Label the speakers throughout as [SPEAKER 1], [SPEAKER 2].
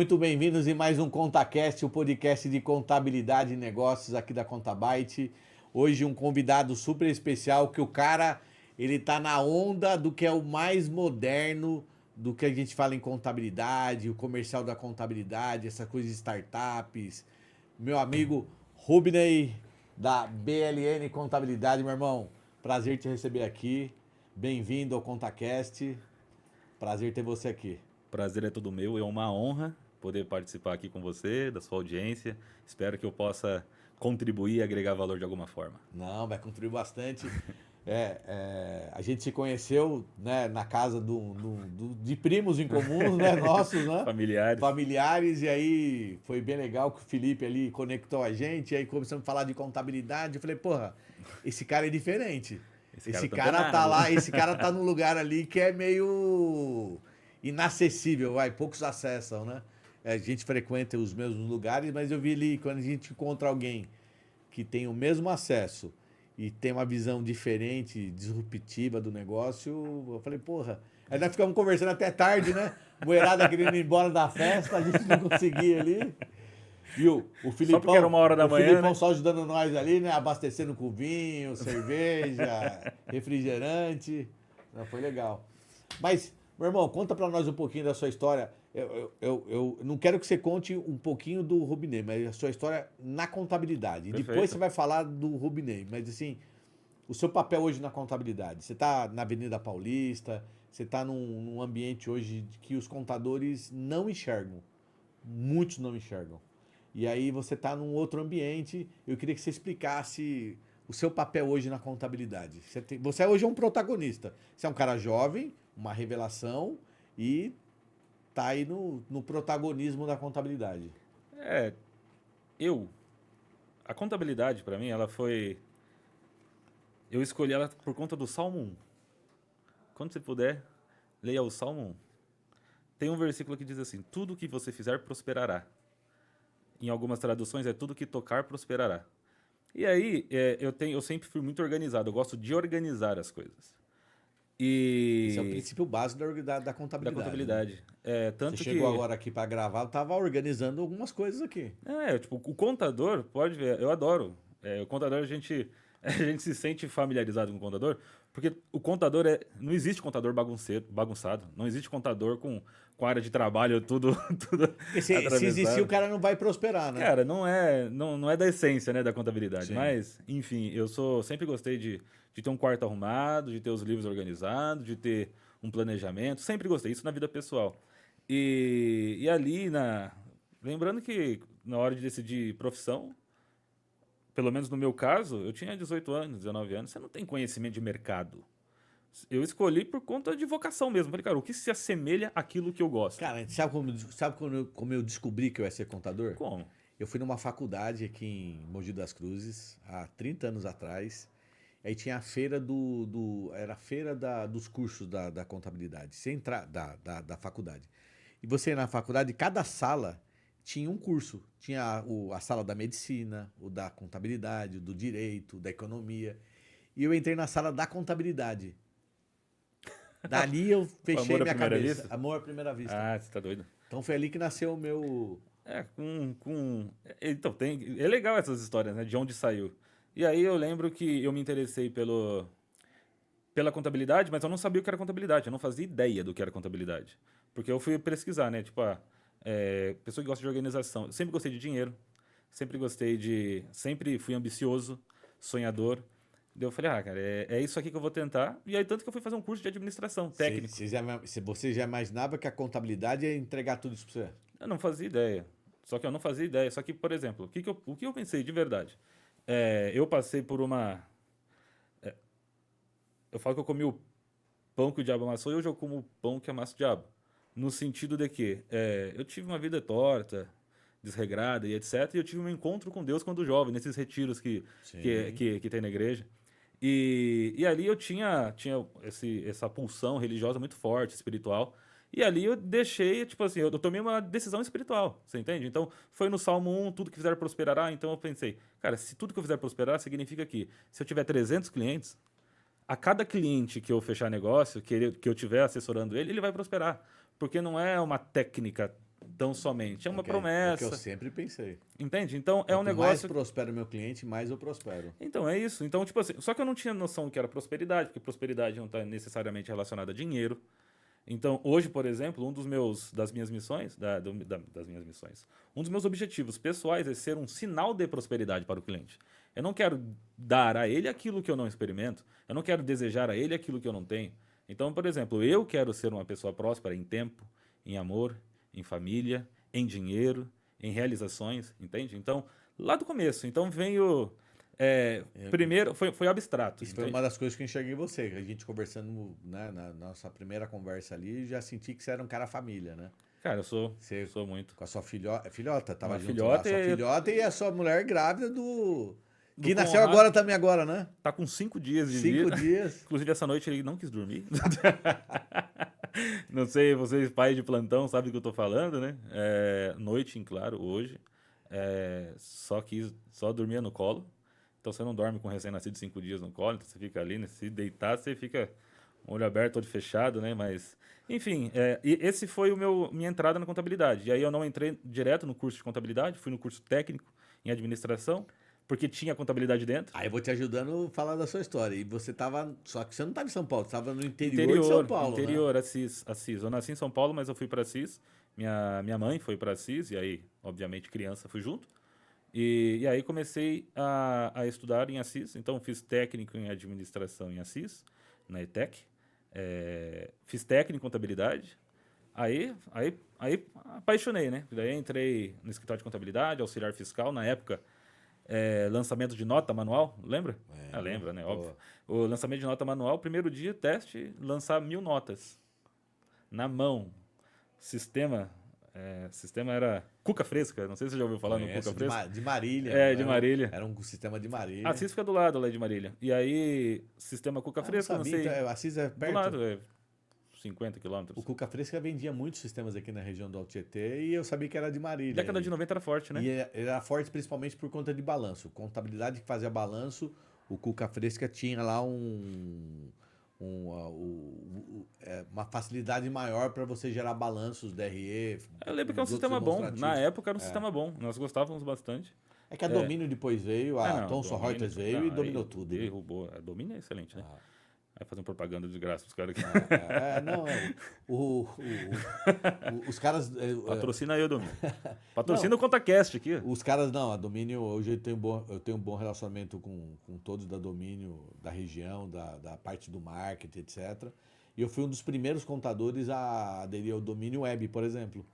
[SPEAKER 1] muito bem-vindos em mais um ContaCast, o podcast de contabilidade e negócios aqui da Contabyte. Hoje um convidado super especial que o cara, ele tá na onda do que é o mais moderno do que a gente fala em contabilidade, o comercial da contabilidade, essa coisa de startups. Meu amigo Rubney da BLN Contabilidade, meu irmão. Prazer te receber aqui. Bem-vindo ao ContaCast. Prazer ter você aqui.
[SPEAKER 2] Prazer é todo meu, é uma honra poder participar aqui com você, da sua audiência. Espero que eu possa contribuir e agregar valor de alguma forma.
[SPEAKER 1] Não, vai contribuir bastante. A gente se conheceu, né, na casa de primos em comuns, né, nossos, né?
[SPEAKER 2] Familiares.
[SPEAKER 1] Familiares, e aí foi bem legal que o Felipe ali conectou a gente, e aí começamos a falar de contabilidade. Eu falei, porra, esse cara é diferente. Esse cara tá lá, esse cara tá num lugar ali que é meio inacessível, poucos acessam, né? A gente frequenta os mesmos lugares, mas eu vi ali, quando a gente encontra alguém que tem o mesmo acesso e tem uma visão diferente, disruptiva do negócio, eu falei, porra. Aí nós ficamos conversando até tarde, né? Moerada querendo ir embora da festa, a gente não conseguia ali. E o Filipão,
[SPEAKER 2] só porque era 1h da manhã,
[SPEAKER 1] Filipão,
[SPEAKER 2] né?
[SPEAKER 1] só ajudando nós ali, né? Abastecendo com vinho, cerveja, refrigerante. Não, foi legal. Mas, meu irmão, conta pra nós um pouquinho da sua história. Eu não quero que você conte um pouquinho do Rubney, mas a sua história na contabilidade. E depois
[SPEAKER 2] Perfeito.
[SPEAKER 1] você vai falar do Rubney. Mas, assim, o seu papel hoje na contabilidade. Você está na Avenida Paulista, você está num ambiente hoje que os contadores não enxergam. Muitos não enxergam. E aí você está num outro ambiente. Eu queria que você explicasse o seu papel hoje na contabilidade. Você hoje é um protagonista. Você é um cara jovem, uma revelação e tá aí no protagonismo da contabilidade.
[SPEAKER 2] É, a contabilidade para mim, eu escolhi ela por conta do Salmo 1. Quando você puder, leia o Salmo 1. Tem um versículo que diz assim: tudo que você fizer prosperará. Em algumas traduções é tudo que tocar prosperará. E aí, eu sempre fui muito organizado, eu gosto de organizar as coisas.
[SPEAKER 1] Esse é o
[SPEAKER 2] E
[SPEAKER 1] princípio básico da
[SPEAKER 2] da
[SPEAKER 1] contabilidade. Né?
[SPEAKER 2] contabilidade.
[SPEAKER 1] Você
[SPEAKER 2] Tanto
[SPEAKER 1] chegou
[SPEAKER 2] que,
[SPEAKER 1] agora aqui para gravar, eu estava organizando algumas coisas aqui.
[SPEAKER 2] tipo, o contador, pode ver, eu adoro. O contador, a gente se sente familiarizado com o contador, porque o contador não existe contador bagunçado, não existe contador com área de trabalho tudo, tudo
[SPEAKER 1] Porque se existir, o
[SPEAKER 2] atravessado.
[SPEAKER 1] cara não vai prosperar, né?
[SPEAKER 2] Cara, não é da essência, né, da contabilidade.
[SPEAKER 1] Sim.
[SPEAKER 2] Mas, enfim, sempre gostei de ter um quarto arrumado, de ter os livros organizados, de ter um planejamento. Sempre gostei, isso na vida pessoal. E ali, lembrando que na hora de decidir profissão, pelo menos no meu caso, eu tinha 18 anos, 19 anos, você não tem conhecimento de mercado. Eu escolhi por conta de vocação mesmo. Falei, cara, o que se assemelha àquilo que eu gosto?
[SPEAKER 1] Cara, sabe como eu descobri que eu ia ser contador?
[SPEAKER 2] Como?
[SPEAKER 1] Eu fui numa faculdade aqui em Mogi das Cruzes, há 30 anos atrás. Aí tinha a feira era a feira dos cursos da contabilidade, sem entrar, da faculdade. E você ia na faculdade, cada sala tinha um curso. Tinha a sala da medicina, o da contabilidade, o do direito, da economia. E eu entrei na sala da contabilidade. Dali eu fechei
[SPEAKER 2] Amor à
[SPEAKER 1] minha
[SPEAKER 2] primeira
[SPEAKER 1] cabeça.
[SPEAKER 2] vista?
[SPEAKER 1] Amor à primeira vista.
[SPEAKER 2] Ah, você tá doido.
[SPEAKER 1] Então foi ali que nasceu o meu.
[SPEAKER 2] Então, é legal essas histórias, né? De onde saiu. E aí eu lembro que eu me interessei pela contabilidade, mas eu não sabia o que era contabilidade. Eu não fazia ideia do que era contabilidade. Porque eu fui pesquisar, né? Tipo, pessoa que gosta de organização. Eu sempre gostei de dinheiro. Sempre fui ambicioso, sonhador. Daí eu falei, cara, é isso aqui que eu vou tentar. E aí, tanto que eu fui fazer um curso de administração, técnico.
[SPEAKER 1] Você já imaginava que a contabilidade ia entregar tudo isso pra você?
[SPEAKER 2] Eu não fazia ideia. Só que eu não fazia ideia. Só que, por exemplo, o que eu pensei de verdade? Eu passei por uma. Eu falo que eu comi o pão que o diabo amassou e hoje eu como o pão que amassa o diabo. No sentido de que eu tive uma vida torta, desregrada e etc. E eu tive um encontro com Deus quando jovem, nesses retiros
[SPEAKER 1] Sim.
[SPEAKER 2] que tem na igreja. E ali eu tinha essa pulsão religiosa muito forte, espiritual. E ali eu deixei, tipo assim, eu tomei uma decisão espiritual, você entende? Então, foi no Salmo 1, tudo que fizer prosperará. Então eu pensei, cara, se tudo que eu fizer prosperar, significa que se eu tiver 300 clientes, a cada cliente que eu fechar negócio, que eu tiver assessorando ele vai prosperar. Porque não é uma técnica tão somente. É uma
[SPEAKER 1] É o que
[SPEAKER 2] promessa.
[SPEAKER 1] eu sempre pensei.
[SPEAKER 2] Entende? Então, é um
[SPEAKER 1] Quanto
[SPEAKER 2] negócio...
[SPEAKER 1] mais prospera o meu cliente, mais eu prospero.
[SPEAKER 2] Então, é isso. Então, tipo assim, só que eu não tinha noção que era prosperidade, porque prosperidade não está necessariamente relacionada a dinheiro. Então, hoje, por exemplo, das minhas missões, um dos meus objetivos pessoais é ser um sinal de prosperidade para o cliente. Eu não quero dar a ele aquilo que eu não experimento, eu não quero desejar a ele aquilo que eu não tenho. Então, por exemplo, eu quero ser uma pessoa próspera em tempo, em amor, em família, em dinheiro, em realizações, entende? Então, lá do começo. Então, veio... primeiro, foi abstrato.
[SPEAKER 1] Isso foi uma das coisas que eu enxerguei em você. A gente conversando, né, na nossa primeira conversa ali, já senti que você era um cara família, né?
[SPEAKER 2] Cara, eu sou muito.
[SPEAKER 1] Com a sua filhota, tava
[SPEAKER 2] Uma
[SPEAKER 1] junto
[SPEAKER 2] filhota
[SPEAKER 1] lá. Sua filhota e a sua mulher grávida do que nasceu
[SPEAKER 2] Conrado.
[SPEAKER 1] agora também agora, né?
[SPEAKER 2] Tá com 5 dias de
[SPEAKER 1] 5
[SPEAKER 2] vida.
[SPEAKER 1] dias.
[SPEAKER 2] Inclusive, essa noite ele não quis dormir. Não sei, vocês pais de plantão sabem do que eu tô falando, né? Noite, em claro, hoje. Só dormia no colo. Então você não dorme com recém-nascido 5 dias no colo, então você fica ali, né? Se deitar, você fica com o olho aberto, olho fechado, né? Mas, enfim, e esse foi minha entrada na contabilidade. E aí eu não entrei direto no curso de contabilidade, fui no curso técnico em administração, porque tinha contabilidade dentro.
[SPEAKER 1] Aí eu vou te ajudando a falar da sua história. E você tava. Só que você não estava em São Paulo, você estava no interior de São Paulo.
[SPEAKER 2] Interior,
[SPEAKER 1] né?
[SPEAKER 2] Assis. Eu nasci em São Paulo, mas eu fui para Assis. Minha mãe foi para Assis, e aí, obviamente, criança, fui junto. E aí comecei a estudar em Assis. Então, fiz técnico em administração em Assis, na ETEC. Fiz técnico em contabilidade. Aí apaixonei, né? Daí entrei no escritório de contabilidade, auxiliar fiscal. Na época, lançamento de nota manual, lembra? Lembra, né? Óbvio. O lançamento de nota manual, primeiro dia, teste, lançar 1000 notas. Na mão. Sistema era Cuca Fresca, não sei se você já ouviu falar no Cuca Fresca.
[SPEAKER 1] De Marília.
[SPEAKER 2] De Marília.
[SPEAKER 1] Era um sistema de Marília.
[SPEAKER 2] Assis fica do lado lá de Marília. E aí, sistema Cuca Fresca, não sei.
[SPEAKER 1] Então, Assis é perto?
[SPEAKER 2] Do lado, 50 quilômetros.
[SPEAKER 1] O Cuca Fresca vendia muitos sistemas aqui na região do Alto Tietê e eu sabia que era de Marília.
[SPEAKER 2] Década de 90 era forte, né?
[SPEAKER 1] E era forte principalmente por conta de balanço. Contabilidade que fazia balanço, o Cuca Fresca tinha lá uma facilidade maior para você gerar balanços, DRE.
[SPEAKER 2] Eu lembro que é um sistema bom. Na época era um sistema bom. Nós gostávamos bastante.
[SPEAKER 1] É que a Domínio depois veio, a Thomson Reuters veio e dominou tudo.
[SPEAKER 2] Derrubou. A Domínio é excelente, né? Vai fazer propaganda de graça pros caras aqui.
[SPEAKER 1] Os caras...
[SPEAKER 2] Patrocina eu, Domínio. Patrocina o ContaCast aqui.
[SPEAKER 1] Os caras, não, a Domínio, hoje eu tenho um bom relacionamento com todos da Domínio, da região, da parte do marketing, etc. E eu fui um dos primeiros contadores a aderir ao Domínio Web, por exemplo.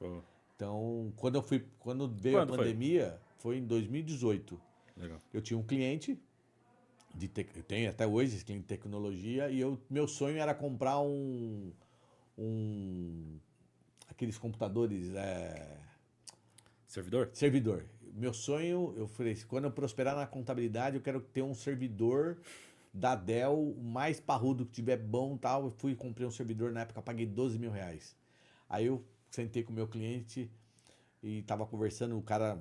[SPEAKER 1] Então, quando veio a pandemia, foi em 2018.
[SPEAKER 2] Legal.
[SPEAKER 1] Eu tinha um cliente... eu tenho até hoje esse cliente de tecnologia e meu sonho era comprar aqueles computadores servidor. Meu sonho, eu falei, quando eu prosperar na contabilidade, eu quero ter um servidor da Dell, o mais parrudo que tiver bom e tal. Eu fui e comprei um servidor, na época paguei R$12.000. Aí eu sentei com o meu cliente e tava conversando, o cara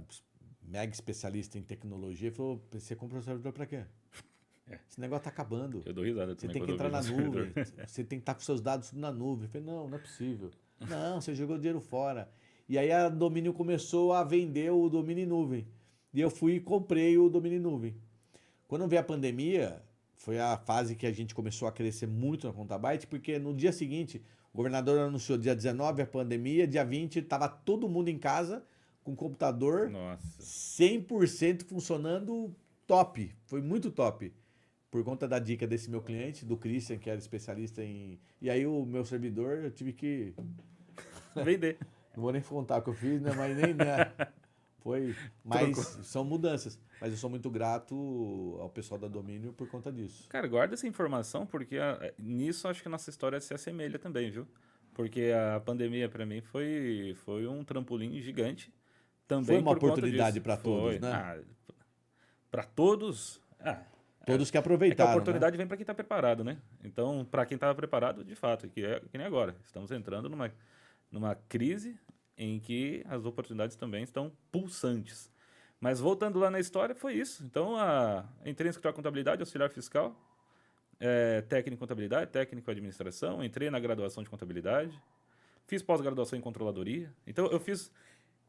[SPEAKER 1] mega especialista em tecnologia, falou, você comprou um servidor para quê? Esse negócio tá acabando.
[SPEAKER 2] Eu dou risada
[SPEAKER 1] também. Você tem que entrar na nuvem. Você tem que estar com seus dados tudo na nuvem. Eu falei, não é possível. Não, você jogou dinheiro fora. E aí a Domínio começou a vender o domínio em nuvem. E eu fui e comprei o domínio em nuvem. Quando veio a pandemia, foi a fase que a gente começou a crescer muito na Contabyte, porque no dia seguinte, o governador anunciou dia 19 a pandemia, dia 20 estava todo mundo em casa com computador 100% funcionando top. Foi muito top. Por conta da dica desse meu cliente, do Christian, que era especialista em... E aí o meu servidor, eu tive que...
[SPEAKER 2] Vender.
[SPEAKER 1] Não vou nem contar o que eu fiz, né? Mas nem... Né? Foi... Mas são mudanças. Mas eu sou muito grato ao pessoal da Domínio por conta disso.
[SPEAKER 2] Cara, guarda essa informação, porque nisso acho que a nossa história se assemelha também, viu? Porque a pandemia, para mim, foi um trampolim gigante. Também
[SPEAKER 1] foi uma oportunidade para todos, né?
[SPEAKER 2] Para todos...
[SPEAKER 1] Todos que aproveitaram.
[SPEAKER 2] A oportunidade vem para quem está preparado, né? Então, para quem estava preparado, de fato, que nem agora. Estamos entrando numa crise em que as oportunidades também estão pulsantes. Mas voltando lá na história, foi isso. Então, entrei no escritório de contabilidade, auxiliar fiscal, técnico em contabilidade, técnico em administração, entrei na graduação de contabilidade, fiz pós-graduação em controladoria. Então,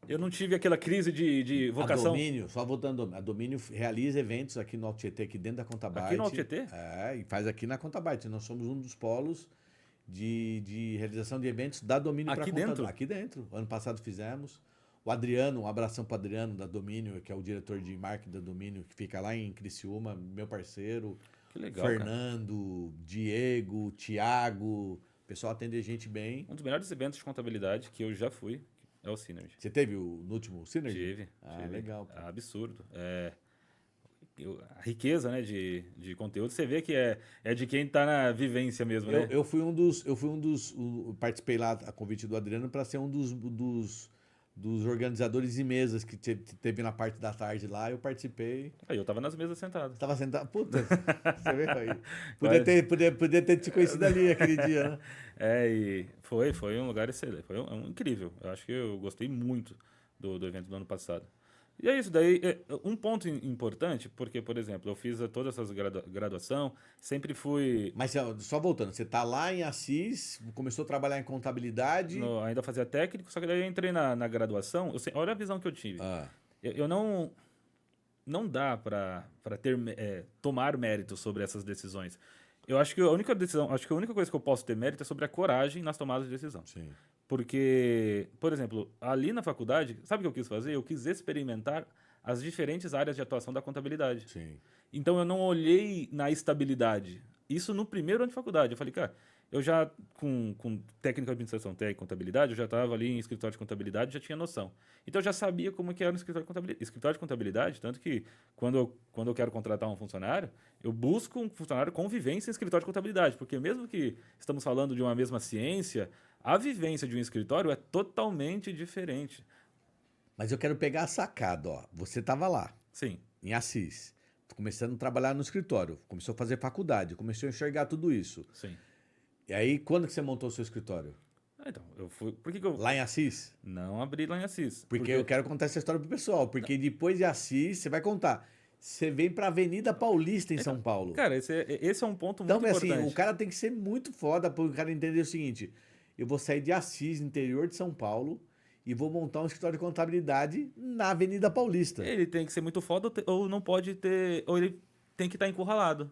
[SPEAKER 2] eu não tive aquela crise de vocação.
[SPEAKER 1] A Domínio, só voltando, a Domínio realiza eventos aqui no Alto Tietê, aqui dentro da Contabyte.
[SPEAKER 2] Aqui no Alto Tietê?
[SPEAKER 1] E faz aqui na Contabyte. Nós somos um dos polos de realização de eventos da Domínio para
[SPEAKER 2] Aqui dentro?
[SPEAKER 1] Aqui dentro. Ano passado fizemos. O Adriano, um abração para o Adriano da Domínio, que é o diretor de marketing da Domínio, que fica lá em Criciúma, meu parceiro.
[SPEAKER 2] Que legal,
[SPEAKER 1] Fernando, cara. Diego, Thiago. O pessoal atende a gente bem.
[SPEAKER 2] Um dos melhores eventos de contabilidade que eu já fui é o Synergy.
[SPEAKER 1] Você teve no último Synergy?
[SPEAKER 2] Tive.
[SPEAKER 1] Legal.
[SPEAKER 2] É absurdo. A riqueza, né, de conteúdo, você vê que é de quem está na vivência mesmo, né?
[SPEAKER 1] Eu participei lá a convite do Adriano para ser um dos organizadores de mesas que teve na parte da tarde lá, eu participei.
[SPEAKER 2] Aí eu tava nas mesas sentado.
[SPEAKER 1] Tava sentado, puta, você vê aí. Podia ter te conhecido ali aquele dia, né?
[SPEAKER 2] E foi um lugar excelente, foi incrível. Eu acho que eu gostei muito do evento do ano passado. E é isso, daí, um ponto importante, porque, por exemplo, eu fiz toda essa graduação, sempre fui...
[SPEAKER 1] Mas só voltando, você tá lá em Assis, começou a trabalhar em contabilidade...
[SPEAKER 2] ainda fazia técnico, só que daí eu entrei na graduação, olha a visão que eu tive. Eu não dá para tomar mérito sobre essas decisões. Eu acho que a única coisa que eu posso ter mérito é sobre a coragem nas tomadas de decisão.
[SPEAKER 1] Sim.
[SPEAKER 2] Porque, por exemplo, ali na faculdade, sabe o que eu quis fazer? Eu quis experimentar as diferentes áreas de atuação da contabilidade.
[SPEAKER 1] Sim.
[SPEAKER 2] Então, eu não olhei na estabilidade. Isso no primeiro ano de faculdade. Eu falei, cara, eu já, com técnica de administração, técnica e contabilidade, eu já estava ali em escritório de contabilidade, já tinha noção. Então, eu já sabia como que era um escritório de contabilidade. Escritório de contabilidade, tanto que, quando eu quero contratar um funcionário, eu busco um funcionário com vivência em escritório de contabilidade. Porque mesmo que estamos falando de uma mesma ciência... A vivência de um escritório é totalmente diferente.
[SPEAKER 1] Mas eu quero pegar a sacada, ó. Você estava lá.
[SPEAKER 2] Sim.
[SPEAKER 1] Em Assis. Começando a trabalhar no escritório. Começou a fazer faculdade. Começou a enxergar tudo isso.
[SPEAKER 2] Sim.
[SPEAKER 1] E aí, quando que você montou o seu escritório?
[SPEAKER 2] Então, eu fui... Por que eu...
[SPEAKER 1] Lá em Assis?
[SPEAKER 2] Não abri lá em Assis.
[SPEAKER 1] Porque eu quero contar essa história pro pessoal. Porque depois de Assis, você vai contar. Você vem pra Avenida Paulista, em São Paulo.
[SPEAKER 2] Cara, esse é um ponto muito
[SPEAKER 1] importante.
[SPEAKER 2] importante.
[SPEAKER 1] Então, o cara tem que ser muito foda para o cara entender o seguinte... Eu vou sair de Assis, interior de São Paulo, e vou montar um escritório de contabilidade na Avenida Paulista.
[SPEAKER 2] Ele tem que ser muito foda ou não pode ter... Ou ele tem que estar encurralado.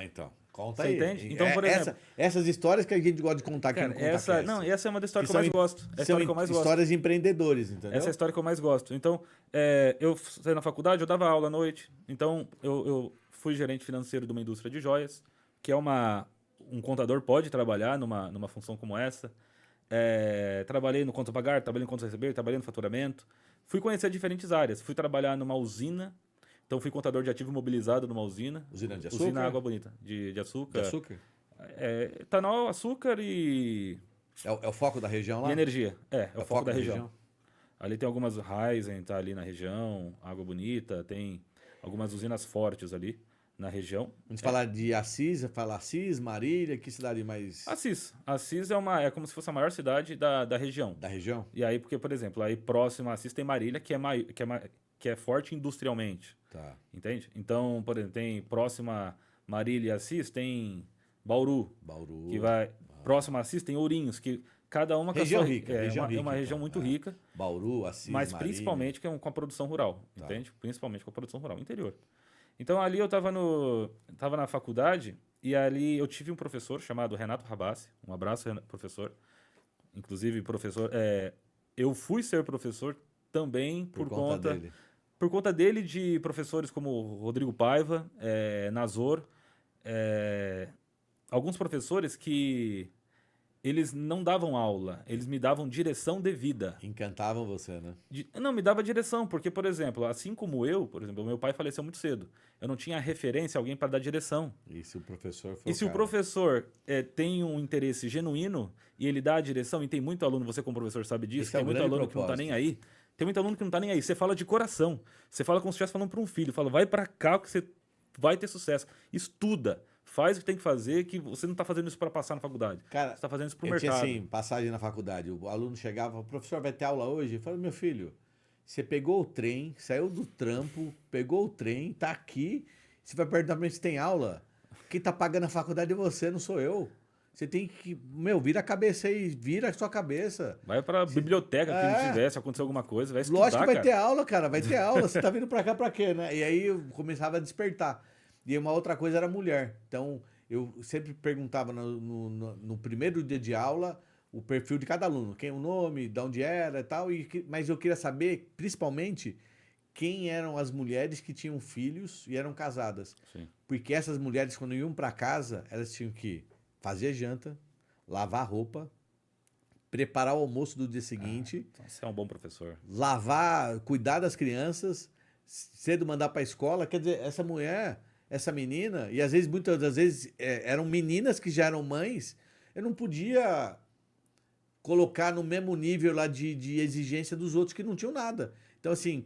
[SPEAKER 1] Então. Conta
[SPEAKER 2] Você
[SPEAKER 1] aí.
[SPEAKER 2] entende? Então, por exemplo...
[SPEAKER 1] Essas histórias que a gente gosta de contar aqui
[SPEAKER 2] cara,
[SPEAKER 1] no ContaCast.
[SPEAKER 2] essa é uma das histórias que eu mais gosto. É a história que eu mais gosto.
[SPEAKER 1] Histórias de empreendedores, entendeu?
[SPEAKER 2] Essa é a história que eu mais gosto. Então, eu saí na faculdade, eu dava aula à noite. Então, eu fui gerente financeiro de uma indústria de joias, que é um contador pode trabalhar numa função como essa. Trabalhei no conta pagar, trabalhei no conta receber, trabalhei no faturamento. Fui conhecer diferentes áreas. Fui trabalhar numa usina. Então, fui contador de ativo imobilizado numa usina.
[SPEAKER 1] Usina de açúcar?
[SPEAKER 2] Usina Água Bonita, de açúcar.
[SPEAKER 1] De açúcar?
[SPEAKER 2] Etanol, açúcar e...
[SPEAKER 1] É o foco da região lá?
[SPEAKER 2] E energia. É o foco da região. Ali tem algumas Raizen, tá ali na região. Água Bonita, tem algumas usinas fortes ali na região.
[SPEAKER 1] Vamos falar de Assis, fala Assis, Marília, que cidade mais...
[SPEAKER 2] Assis. Assis é como se fosse a maior cidade da região.
[SPEAKER 1] Da região?
[SPEAKER 2] E aí, porque, por exemplo, aí próximo a Assis tem Marília, que é forte industrialmente.
[SPEAKER 1] Tá.
[SPEAKER 2] Entende? Então, por exemplo, tem próximo a Marília e Assis, tem Bauru. Que vai... Próximo a Assis tem Ourinhos, que cada uma...
[SPEAKER 1] Região rica.
[SPEAKER 2] É uma região muito rica.
[SPEAKER 1] Bauru, Assis,
[SPEAKER 2] mas
[SPEAKER 1] Marília.
[SPEAKER 2] Principalmente com a produção rural,
[SPEAKER 1] Tá.
[SPEAKER 2] Entende? Principalmente com a produção rural, interior. Então, ali eu estava na faculdade e ali eu tive um professor chamado Renato Rabassi. Um abraço, professor. Inclusive, professor... eu fui ser professor também por conta dele, de professores como Rodrigo Paiva, Nazor, alguns professores que eles não davam aula, eles me davam direção de vida.
[SPEAKER 1] Encantavam você, né?
[SPEAKER 2] Não, me dava direção, porque, por exemplo, assim como o meu pai faleceu muito cedo. Eu não tinha referência, alguém para dar direção.
[SPEAKER 1] E se o professor
[SPEAKER 2] o professor tem um interesse genuíno e ele dá a direção, e tem muito aluno, você como professor sabe disso, tem muito aluno que não está nem aí. Tem muito aluno que não está nem aí. Você fala de coração. Você fala como se estivesse falando para um filho. Fala, vai para cá que você vai ter sucesso. Estuda. Faz o que tem que fazer, que você não está fazendo isso para passar na faculdade.
[SPEAKER 1] Cara,
[SPEAKER 2] você está fazendo isso para o
[SPEAKER 1] mercado.
[SPEAKER 2] mercado.
[SPEAKER 1] Tinha assim, passagem na faculdade. O aluno chegava, o professor vai ter aula hoje? Eu falei, meu filho, você pegou o trem, saiu do trampo, pegou o trem, tá aqui, você vai perguntar pra mim se tem aula. Quem tá pagando a faculdade é você, não sou eu. Você tem que, meu, vira a cabeça aí, vira a sua cabeça.
[SPEAKER 2] Vai pra biblioteca que não tiver, se acontecer alguma coisa, vai estudar,
[SPEAKER 1] Lógico que vai
[SPEAKER 2] cara.
[SPEAKER 1] ter aula, cara, vai ter aula. Você tá vindo pra cá pra quê, né? E aí eu começava a despertar. E uma outra coisa era mulher. Então, eu sempre perguntava no primeiro dia de aula o perfil de cada aluno, quem o nome, de onde era e tal. Mas eu queria saber, principalmente, quem eram as mulheres que tinham filhos e eram casadas.
[SPEAKER 2] Sim.
[SPEAKER 1] Porque essas mulheres, quando iam pra casa, elas tinham que fazer janta, lavar roupa, preparar o almoço do dia seguinte,
[SPEAKER 2] Então você é um bom professor.
[SPEAKER 1] lavar, cuidar das crianças, cedo mandar pra escola. Quer dizer, essa mulher, essa menina, e às vezes, muitas das vezes, eram meninas que já eram mães, eu não podia colocar no mesmo nível lá de exigência dos outros que não tinham nada. Então, assim,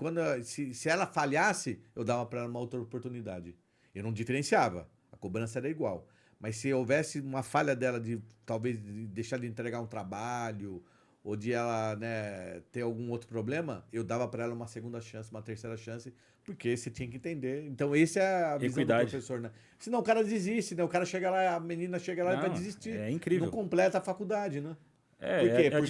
[SPEAKER 1] se ela falhasse, eu dava para ela uma outra oportunidade. Eu não diferenciava, a cobrança era igual. Mas se houvesse uma falha dela de talvez deixar de entregar um trabalho ou de ela, né, ter algum outro problema, eu dava para ela uma segunda chance, uma terceira chance, porque você tinha que entender. Então, essa é a visão do professor, né? Senão o cara desiste, né? O cara chega lá, a menina chega lá e vai desistir.
[SPEAKER 2] É incrível.
[SPEAKER 1] Não completa a faculdade, né?
[SPEAKER 2] Por quê? É a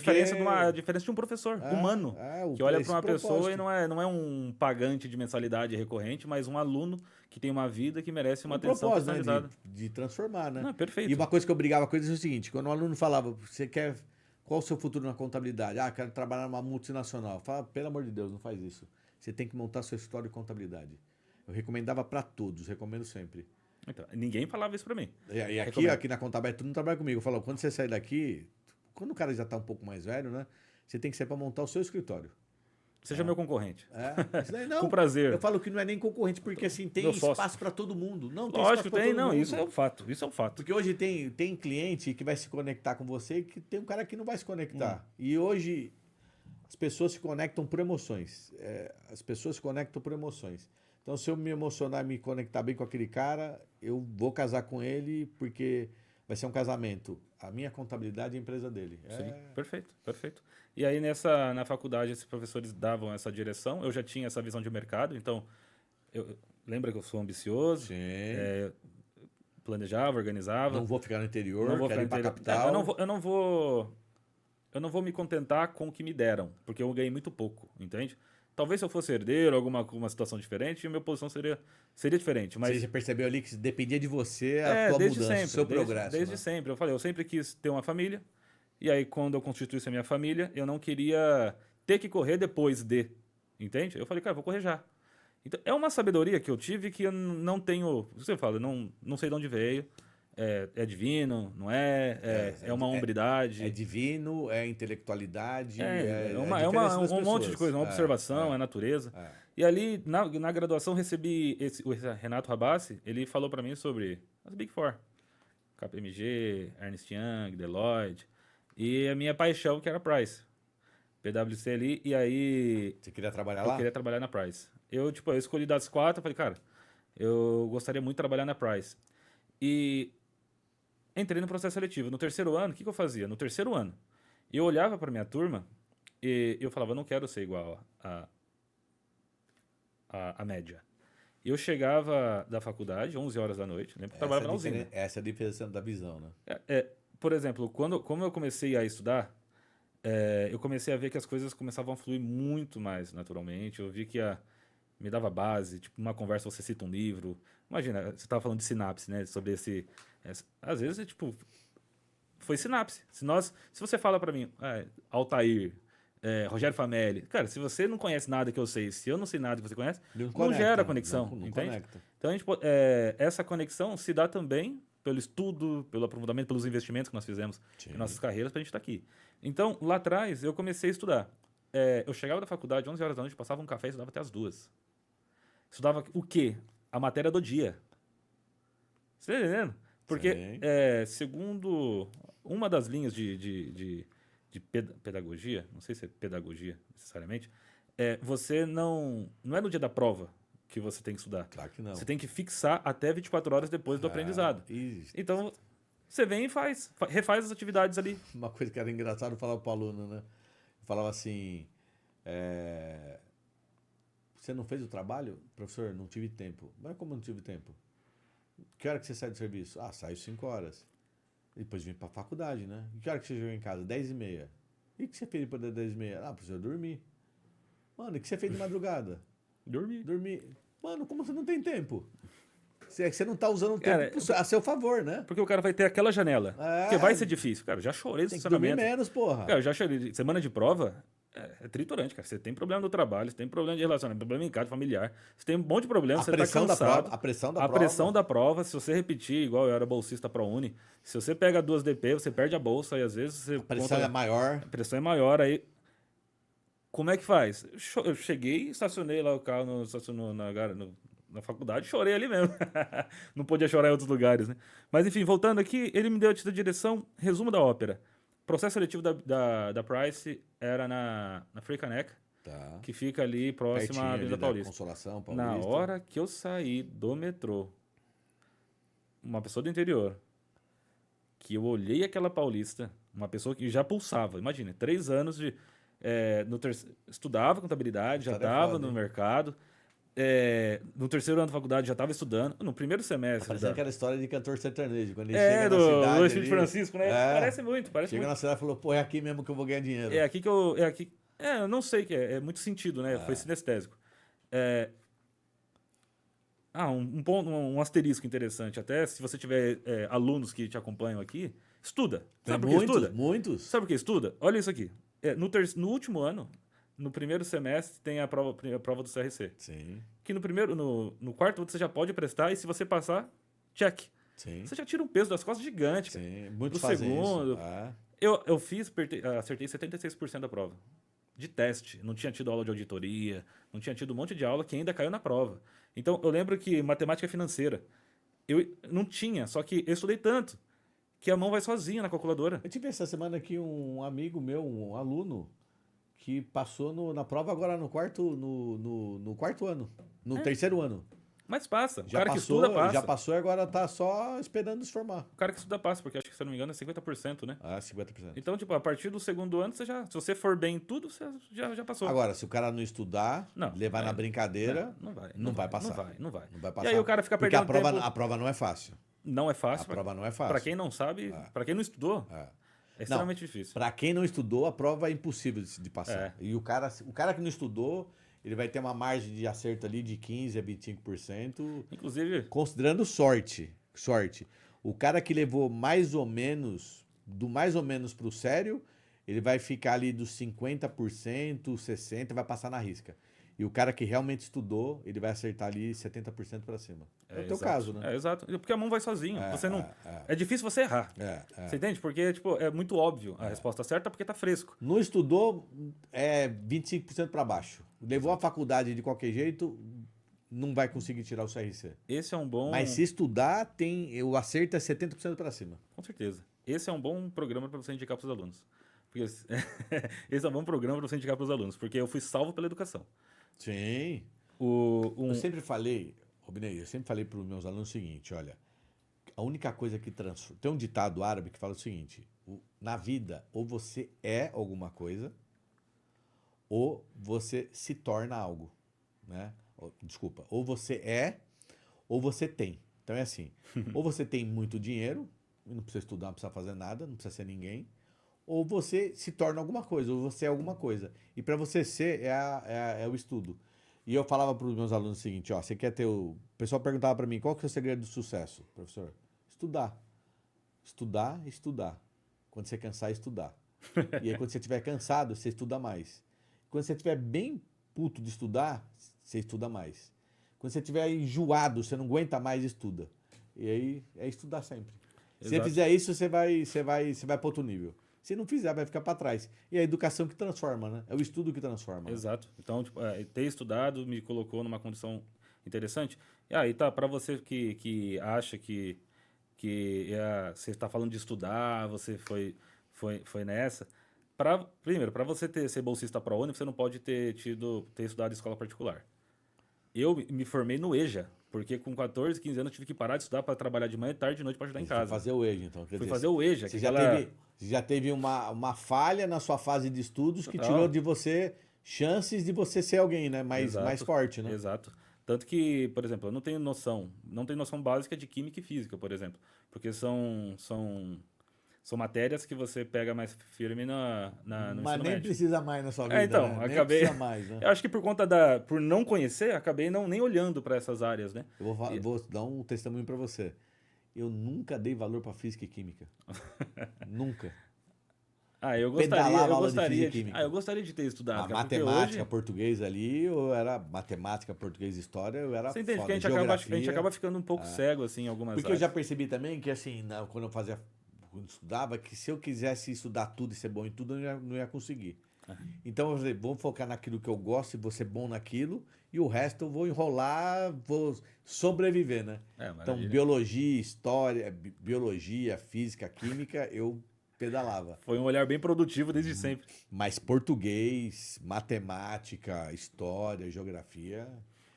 [SPEAKER 2] diferença de um professor humano, que olha para uma pessoa e não é um pagante de mensalidade recorrente, mas um aluno que tem uma vida que merece uma atenção personalizada.
[SPEAKER 1] Né? De transformar, né?
[SPEAKER 2] Não, perfeito.
[SPEAKER 1] E uma coisa que eu brigava com eles é o seguinte, quando um aluno falava, você quer... Qual o seu futuro na contabilidade? Ah, quero trabalhar numa multinacional. Fala, pelo amor de Deus, não faz isso. Você tem que montar sua história de contabilidade. Eu recomendava para todos, recomendo sempre.
[SPEAKER 2] Então, ninguém falava isso para mim.
[SPEAKER 1] E aqui na contabilidade, tu não trabalha comigo. Eu falo, quando você sair daqui... Quando o cara já está um pouco mais velho, né? Você tem que ser para montar o seu escritório.
[SPEAKER 2] Seja meu concorrente.
[SPEAKER 1] Não,
[SPEAKER 2] com prazer.
[SPEAKER 1] Eu falo que não é nem concorrente, porque assim, tem espaço para todo mundo. Não, tem
[SPEAKER 2] Lógico,
[SPEAKER 1] espaço
[SPEAKER 2] tem,
[SPEAKER 1] todo mundo.
[SPEAKER 2] Isso é um fato. Isso é um fato.
[SPEAKER 1] Porque hoje tem cliente que vai se conectar com você e que tem um cara que não vai se conectar. E hoje as pessoas se conectam por emoções. As pessoas se conectam por emoções. Então, se eu me emocionar e me conectar bem com aquele cara, eu vou casar com ele porque vai ser um casamento. A minha contabilidade é a empresa dele.
[SPEAKER 2] Sim, perfeito, perfeito. E aí, na faculdade, esses professores davam essa direção. Eu já tinha essa visão de mercado, então, lembra que eu sou ambicioso?
[SPEAKER 1] Sim.
[SPEAKER 2] Planejava, organizava.
[SPEAKER 1] Não vou ficar no interior,
[SPEAKER 2] não vou
[SPEAKER 1] quero ir para a capital.
[SPEAKER 2] Eu não vou me contentar com o que me deram, porque eu ganhei muito pouco, entende? Talvez se eu fosse herdeiro, alguma situação diferente, a minha posição seria diferente. Mas...
[SPEAKER 1] Você já percebeu ali que dependia de você a tua mudança,
[SPEAKER 2] sempre,
[SPEAKER 1] o seu progresso.
[SPEAKER 2] Desde
[SPEAKER 1] né?
[SPEAKER 2] sempre. Eu sempre quis ter uma família. E aí, quando eu constituísse a minha família, eu não queria ter que correr depois de. Entende? Eu falei, cara, eu vou correr já. Então, é uma sabedoria que eu tive que eu não tenho... Você fala, não sei de onde veio. É divino, não é? É uma hombridade.
[SPEAKER 1] É divino, é intelectualidade.
[SPEAKER 2] Um monte de coisa, uma observação, é natureza. E ali, na graduação, recebi o Renato Rabassi, ele falou para mim sobre as Big Four. KPMG, Ernst Young, Deloitte. E a minha paixão, que era a Price. PwC ali, e aí...
[SPEAKER 1] Você queria trabalhar lá?
[SPEAKER 2] Eu queria trabalhar na Price. Eu escolhi das 4, eu falei, cara, eu gostaria muito de trabalhar na Price. E entrei no processo seletivo. No terceiro ano, o que eu fazia? No terceiro ano, eu olhava para minha turma e eu falava, eu não quero ser igual a média. Eu chegava da faculdade, 11 horas da noite, lembro que eu trabalhava na usina.
[SPEAKER 1] Essa é a diferença da visão, né?
[SPEAKER 2] Por exemplo, como eu comecei a estudar, eu comecei a ver que as coisas começavam a fluir muito mais naturalmente. Eu vi que me dava base, tipo, numa conversa você cita um livro. Imagina, você estava falando de sinapse, né? Sobre às vezes, tipo, foi sinapse. Se você fala para mim, Altair, Rogério Famelli, cara, se você não conhece nada que eu sei, se eu não sei nada que você conhece, não gera conexão,
[SPEAKER 1] não
[SPEAKER 2] entende?
[SPEAKER 1] Conecta.
[SPEAKER 2] Então, essa conexão se dá também pelo estudo, pelo aprofundamento, pelos investimentos que nós fizemos em nossas carreiras para a gente estar aqui. Então, lá atrás, eu comecei a estudar. Eu chegava da faculdade, 11 horas da noite, passava um café e estudava até as 2. Estudava o quê? A matéria do dia. Você está entendendo? Porque, segundo uma das linhas de pedagogia, não sei se é pedagogia necessariamente, você não é no dia da prova que você tem que estudar.
[SPEAKER 1] Claro que não.
[SPEAKER 2] Você tem que fixar até 24 horas depois do aprendizado.
[SPEAKER 1] Isso.
[SPEAKER 2] Então, você vem e refaz as atividades ali.
[SPEAKER 1] Uma coisa que era engraçado, eu falava para o aluno, né? Eu falava assim, você não fez o trabalho? Professor, não tive tempo. Mas como não tive tempo? Que hora que você sai do serviço? Saio 5 horas. Depois vim pra faculdade, né? E que hora que você chegou em casa? 10h30. E o que você fez depois das 10h30? Ah, professor, eu dormi. Mano, o que você fez de madrugada?
[SPEAKER 2] Dormi.
[SPEAKER 1] Dormi. Mano, como você não tem tempo? Você não tá usando o
[SPEAKER 2] Cara,
[SPEAKER 1] tempo a seu favor, né?
[SPEAKER 2] Porque o cara vai ter aquela janela.
[SPEAKER 1] É.
[SPEAKER 2] Porque vai ser difícil. Cara, eu já chorei no
[SPEAKER 1] Tem que dormir
[SPEAKER 2] estacionamento.
[SPEAKER 1] menos, porra.
[SPEAKER 2] Cara, eu já chorei. Semana de prova é triturante, cara. Você tem problema no trabalho, você tem problema de relacionamento, problema em casa, familiar. Você tem um monte de problemas, você tá cansado.
[SPEAKER 1] A pressão da
[SPEAKER 2] A
[SPEAKER 1] prova.
[SPEAKER 2] pressão da prova, se você repetir, igual eu era bolsista ProUni, se você pega 2 DP, você perde a bolsa e às vezes você...
[SPEAKER 1] A pressão é maior.
[SPEAKER 2] A pressão é maior, aí... Como é que faz? Eu cheguei, estacionei lá o carro na faculdade, chorei ali mesmo. Não podia chorar em outros lugares, né? Mas enfim, voltando aqui, ele me deu a direção, resumo da ópera. Processo seletivo da Price era na Frei Caneca,
[SPEAKER 1] Tá.
[SPEAKER 2] que fica ali próxima
[SPEAKER 1] Pertinho
[SPEAKER 2] à
[SPEAKER 1] ali
[SPEAKER 2] Avenida
[SPEAKER 1] da
[SPEAKER 2] Paulista.
[SPEAKER 1] Consolação, Paulista.
[SPEAKER 2] Na hora que eu saí do metrô, uma pessoa do interior, que eu olhei aquela Paulista, uma pessoa que já pulsava, imagina, 3 anos de... estudava contabilidade, já
[SPEAKER 1] Tarefa,
[SPEAKER 2] estava
[SPEAKER 1] né?
[SPEAKER 2] no mercado. No terceiro ano da faculdade já estava estudando. No primeiro semestre.
[SPEAKER 1] Parecendo aquela história de cantor sertanejo. Quando ele
[SPEAKER 2] É,
[SPEAKER 1] chega
[SPEAKER 2] do
[SPEAKER 1] na cidade
[SPEAKER 2] Luiz
[SPEAKER 1] ali,
[SPEAKER 2] Francisco, né?
[SPEAKER 1] É.
[SPEAKER 2] Parece muito, parece
[SPEAKER 1] Chega
[SPEAKER 2] muito.
[SPEAKER 1] na cidade e falou, pô, é aqui mesmo que eu vou ganhar dinheiro.
[SPEAKER 2] É aqui que eu. É aqui. Eu não sei que é muito sentido, né? Foi sinestésico. Um asterisco interessante. Até se você tiver alunos que te acompanham aqui, estuda. Sabe por que estuda?
[SPEAKER 1] Muitos.
[SPEAKER 2] Sabe por que estuda? Olha isso aqui. No último ano, no primeiro semestre, tem a prova do CRC.
[SPEAKER 1] Sim,
[SPEAKER 2] Que no quarto você já pode prestar e se você passar, check.
[SPEAKER 1] sim.
[SPEAKER 2] Você já tira um peso das costas gigante, cara.
[SPEAKER 1] Sim, muitos
[SPEAKER 2] Do
[SPEAKER 1] fazem
[SPEAKER 2] segundo.
[SPEAKER 1] isso. É.
[SPEAKER 2] Eu acertei 76% da prova. De teste. Não tinha tido aula de auditoria, não tinha tido um monte de aula que ainda caiu na prova. Então, eu lembro que matemática financeira, eu não tinha, só que eu estudei tanto que a mão vai sozinha na calculadora.
[SPEAKER 1] Eu tive essa semana aqui um amigo meu, um aluno, que passou na prova agora no quarto ano. No terceiro ano.
[SPEAKER 2] Mas passa. O
[SPEAKER 1] Já
[SPEAKER 2] cara
[SPEAKER 1] passou,
[SPEAKER 2] que estuda passa.
[SPEAKER 1] já passou e agora tá só esperando se formar.
[SPEAKER 2] O cara que estuda passa, porque acho que, se eu não me engano, é 50%, né?
[SPEAKER 1] Ah, 50%.
[SPEAKER 2] Então, tipo, a partir do segundo ano, se você for bem em tudo, você já passou.
[SPEAKER 1] Agora, se o cara não estudar,
[SPEAKER 2] Não,
[SPEAKER 1] levar na brincadeira,
[SPEAKER 2] Não vai.
[SPEAKER 1] não vai passar.
[SPEAKER 2] Não vai.
[SPEAKER 1] não vai
[SPEAKER 2] E
[SPEAKER 1] passar.
[SPEAKER 2] aí o cara fica
[SPEAKER 1] Porque a
[SPEAKER 2] perdendo
[SPEAKER 1] prova,
[SPEAKER 2] tempo.
[SPEAKER 1] a prova não é fácil.
[SPEAKER 2] Não é fácil.
[SPEAKER 1] A prova não é fácil.
[SPEAKER 2] Pra quem não sabe, pra quem não estudou,
[SPEAKER 1] É.
[SPEAKER 2] é extremamente difícil.
[SPEAKER 1] Para quem não estudou, a prova é impossível de passar.
[SPEAKER 2] É.
[SPEAKER 1] E o cara que não estudou, ele vai ter uma margem de acerto ali de 15% a 25%,
[SPEAKER 2] Inclusive,
[SPEAKER 1] considerando sorte. O cara que levou mais ou menos para o sério, ele vai ficar ali dos 50%, 60%, vai passar na risca. E o cara que realmente estudou, ele vai acertar ali 70% para cima. É o teu
[SPEAKER 2] exato.
[SPEAKER 1] caso, né?
[SPEAKER 2] É, exato. Porque a mão vai sozinho. Você não...
[SPEAKER 1] é.
[SPEAKER 2] É difícil você errar.
[SPEAKER 1] É.
[SPEAKER 2] Você entende? Porque, tipo, é muito óbvio a resposta certa porque tá fresco.
[SPEAKER 1] Não estudou, é 25% para baixo. Levou a faculdade de qualquer jeito, não vai conseguir tirar o CRC.
[SPEAKER 2] Esse é um bom...
[SPEAKER 1] Mas se estudar, o acerto é 70% para cima.
[SPEAKER 2] Com certeza. Esse é um bom programa para você indicar para os alunos. Porque esse é um bom programa para você indicar para os alunos. Porque eu fui salvo pela educação.
[SPEAKER 1] Sim. Eu sempre falei, Robinei, para os meus alunos o seguinte, olha, a única coisa que transforma... Tem um ditado árabe que fala o seguinte, na vida, ou você é alguma coisa, ou você se torna algo, né? Desculpa, ou você é, ou você tem. Então é assim, ou você tem muito dinheiro, não precisa estudar, não precisa fazer nada, não precisa ser ninguém, ou você se torna alguma coisa, ou você é alguma coisa. E para você ser, é o estudo. E eu falava para os meus alunos o seguinte, ó, você quer ter o... O pessoal perguntava para mim, qual que é o segredo do sucesso, professor? Estudar. Estudar. Quando você cansar, estudar. E aí quando você estiver cansado, você estuda mais. Quando você estiver bem puto de estudar, você estuda mais. Quando você estiver enjoado, você não aguenta mais, estuda. E aí é estudar sempre. Se você fizer isso, você vai para outro nível. Se não fizer, vai ficar para trás. E é a educação que transforma, né? É o estudo que transforma.
[SPEAKER 2] Exato. Então, tipo, ter estudado me colocou numa condição interessante. E aí, tá, para você que acha que você está falando de estudar, você foi nessa. Primeiro, para você ser bolsista ProUni, você não pode ter estudado em escola particular. Eu me formei no EJA, porque com 14, 15 anos eu tive que parar de estudar para trabalhar de manhã, tarde e noite para ajudar em casa.
[SPEAKER 1] Fui fazer o EJA, então.
[SPEAKER 2] Fui fazer o EJA.
[SPEAKER 1] Você já teve uma falha na sua fase de estudos que
[SPEAKER 2] Total.
[SPEAKER 1] tirou de você chances de você ser alguém, né? Mais forte, né?
[SPEAKER 2] Exato. Tanto que, por exemplo, eu não tenho noção básica de química e física, por exemplo. Porque são São matérias que você pega mais firme no
[SPEAKER 1] Mas
[SPEAKER 2] ensino
[SPEAKER 1] nem
[SPEAKER 2] médio.
[SPEAKER 1] precisa mais na sua vida,
[SPEAKER 2] Então,
[SPEAKER 1] né? Nem
[SPEAKER 2] acabei.
[SPEAKER 1] precisa mais, né?
[SPEAKER 2] Eu acho que por não conhecer, acabei nem olhando para essas áreas, né?
[SPEAKER 1] Vou dar um testemunho para você. Eu nunca dei valor para física e química. Nunca.
[SPEAKER 2] Eu
[SPEAKER 1] Pedalava aula de física e
[SPEAKER 2] eu
[SPEAKER 1] química.
[SPEAKER 2] gostaria de ter estudado,
[SPEAKER 1] Mas
[SPEAKER 2] cara, porque
[SPEAKER 1] matemática,
[SPEAKER 2] hoje,
[SPEAKER 1] português ali, eu era matemática, português, história, eu era
[SPEAKER 2] você entende,
[SPEAKER 1] foda.
[SPEAKER 2] porque a gente acaba ficando um pouco cego, assim, em algumas
[SPEAKER 1] Porque eu já
[SPEAKER 2] áreas.
[SPEAKER 1] percebi também que, assim, quando estudava, que se eu quisesse estudar tudo e ser bom em tudo, eu não ia conseguir. Então eu falei, vamos focar naquilo que eu gosto e vou ser bom naquilo, e o resto eu vou enrolar, vou sobreviver, né? Então,
[SPEAKER 2] Maravilha.
[SPEAKER 1] biologia, história, biologia, física, química, eu pedalava.
[SPEAKER 2] Foi um olhar bem produtivo desde sempre.
[SPEAKER 1] Mas português, matemática, história, geografia.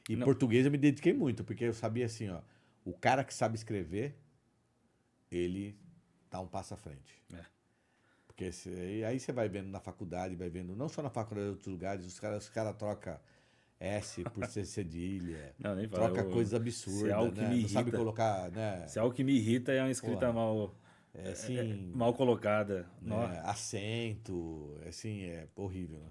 [SPEAKER 1] E
[SPEAKER 2] Não,
[SPEAKER 1] português eu me dediquei muito, porque eu sabia assim, ó, o cara que sabe escrever, ele tá um passo à frente.
[SPEAKER 2] é.
[SPEAKER 1] Porque aí você vai vendo na faculdade, vai vendo, não só na faculdade, em outros lugares, os cara trocam S por C cedilha,
[SPEAKER 2] Não, nem fala.
[SPEAKER 1] troca coisas
[SPEAKER 2] Se é
[SPEAKER 1] absurdas,
[SPEAKER 2] algo que
[SPEAKER 1] né?
[SPEAKER 2] me
[SPEAKER 1] Não sabe
[SPEAKER 2] irrita,
[SPEAKER 1] colocar, né?
[SPEAKER 2] se é algo que me irrita é uma escrita
[SPEAKER 1] Porra, é assim,
[SPEAKER 2] mal colocada.
[SPEAKER 1] né? Acento, assim, é horrível, né?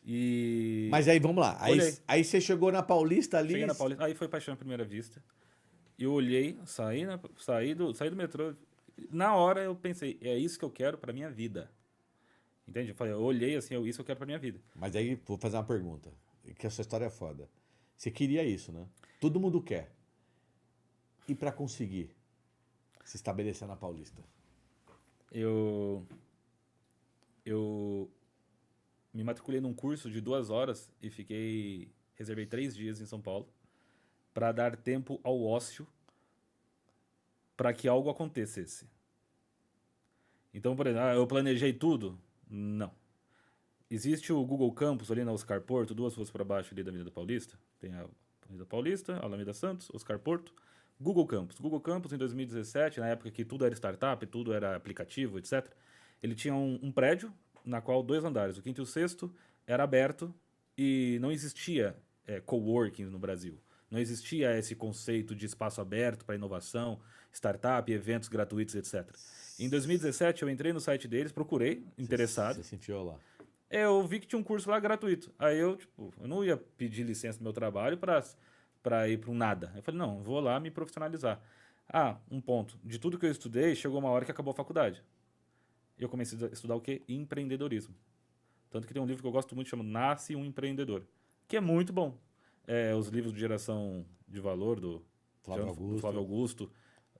[SPEAKER 2] E
[SPEAKER 1] Mas aí, vamos lá.
[SPEAKER 2] olhei.
[SPEAKER 1] Aí você chegou na Paulista ali.
[SPEAKER 2] Cheguei na Paulista, aí foi paixão à primeira vista. Eu olhei, saí do metrô. Na hora eu pensei, é isso que eu quero pra minha vida. Entende? Eu olhei assim, isso eu quero pra minha vida.
[SPEAKER 1] Mas aí, vou fazer uma pergunta. Que a sua história é foda. Você queria isso, né? Todo mundo quer. E pra conseguir se estabelecer na Paulista?
[SPEAKER 2] Eu me matriculei num curso de 2 horas e reservei 3 dias em São Paulo para dar tempo ao ócio para que algo acontecesse. Então, por exemplo, eu planejei tudo? Não. Existe o Google Campus ali na Oscar Porto, 2 ruas para baixo ali da Avenida Paulista. Tem a Avenida Paulista, a Alameda Santos, Oscar Porto, Google Campus. Google Campus em 2017, na época que tudo era startup, tudo era aplicativo, etc. Ele tinha um prédio na qual 2 andares, o quinto e o sexto, era aberto e não existia coworking no Brasil. Não existia esse conceito de espaço aberto para inovação, startup, eventos gratuitos, etc. Em 2017, eu entrei no site deles, procurei, interessado.
[SPEAKER 1] Você se enfiou lá.
[SPEAKER 2] Eu vi que tinha um curso lá gratuito. Aí eu não ia pedir licença do meu trabalho para ir para um nada. Eu falei, não, vou lá me profissionalizar. Um ponto. De tudo que eu estudei, chegou uma hora que acabou a faculdade. Eu comecei a estudar o quê? Empreendedorismo. Tanto que tem um livro que eu gosto muito, chamado Nasce um Empreendedor, que é muito bom. Os livros de geração de valor do Flávio Augusto,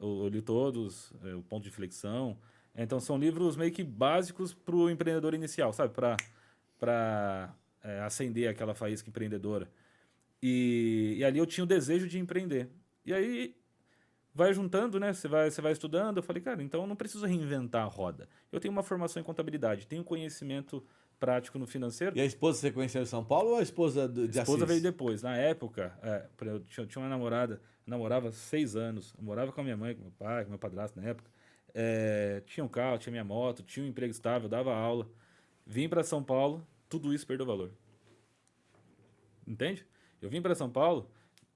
[SPEAKER 2] eu li todos, o Ponto de Inflexão. Então são livros meio que básicos para o empreendedor inicial, sabe? Para acender aquela faísca empreendedora. E ali eu tinha o desejo de empreender. E aí vai juntando, né? Você vai estudando. Eu falei, cara, então eu não preciso reinventar a roda. Eu tenho uma formação em contabilidade, tenho conhecimento prático no financeiro.
[SPEAKER 1] E a esposa você conheceu em São Paulo ou a esposa de
[SPEAKER 2] A esposa
[SPEAKER 1] Assis?
[SPEAKER 2] veio depois. Na época, eu tinha uma namorada, eu namorava 6 anos. Eu morava com a minha mãe, com meu pai, com meu padrasto na época. Tinha um carro, tinha minha moto, tinha um emprego estável, dava aula. Vim para São Paulo, tudo isso perdeu valor. Entende? Eu vim para São Paulo,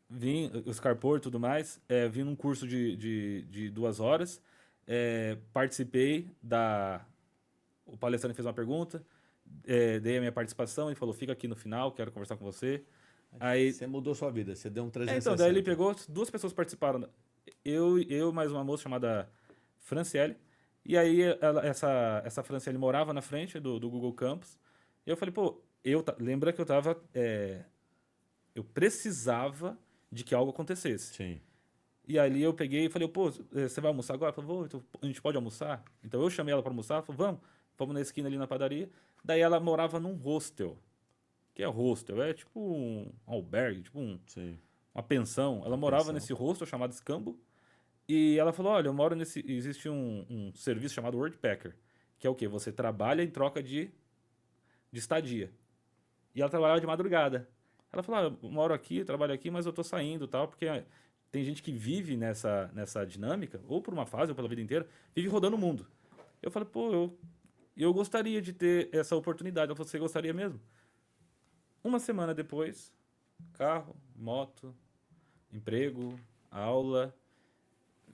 [SPEAKER 2] vim, Oscar Porto e tudo mais, vim num curso de 2 horas, participei o palestrante fez uma pergunta, dei a minha participação, ele falou, fica aqui no final, quero conversar com você. Aí,
[SPEAKER 1] Você mudou sua vida, você deu um 360.
[SPEAKER 2] então, daí ele pegou, 2 pessoas participaram, eu mais uma moça chamada Franciele, e aí essa Franciele morava na frente do Google Campus, e eu falei, pô, lembra que eu precisava de que algo acontecesse.
[SPEAKER 1] Sim.
[SPEAKER 2] E ali eu peguei e falei, pô, você vai almoçar agora? Ela falou, vou, então a gente pode almoçar? Então eu chamei ela para almoçar, ela falou, vamos na esquina ali na padaria. Daí ela morava num hostel. Que é hostel? É tipo um albergue, tipo
[SPEAKER 1] Sim.
[SPEAKER 2] uma pensão. Ela morava nesse hostel chamado Escambo. E ela falou, olha, eu moro existe um serviço chamado Worldpacker, que é o quê? Você trabalha em troca de estadia. E ela trabalhava de madrugada. Ela falou, eu moro aqui, trabalho aqui, mas eu tô saindo, tal, porque tem gente que vive nessa dinâmica, ou por uma fase, ou pela vida inteira, vive rodando o mundo. Eu falei, pô, eu gostaria de ter essa oportunidade. Ela falou, você gostaria mesmo? Uma semana depois, carro, moto, emprego, aula,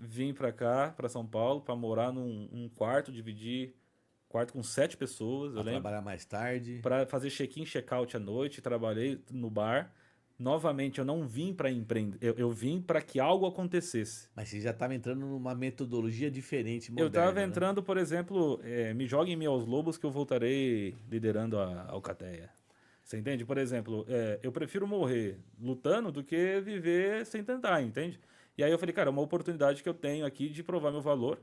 [SPEAKER 2] vim para cá, para São Paulo, para morar num quarto, dividir quarto com 7 pessoas, eu
[SPEAKER 1] Pra
[SPEAKER 2] lembro.
[SPEAKER 1] trabalhar mais tarde.
[SPEAKER 2] Para fazer check-in, check-out à noite, trabalhei no bar. Novamente, eu não vim para empreender, eu vim para que algo acontecesse.
[SPEAKER 1] Mas você já estava entrando numa metodologia diferente,
[SPEAKER 2] Eu
[SPEAKER 1] moderna,
[SPEAKER 2] estava
[SPEAKER 1] né?
[SPEAKER 2] entrando, por exemplo, me joguem-me aos lobos que eu voltarei liderando a Alcateia. Você entende? Por exemplo, eu prefiro morrer lutando do que viver sem tentar, entende? E aí eu falei, cara, é uma oportunidade que eu tenho aqui de provar meu valor.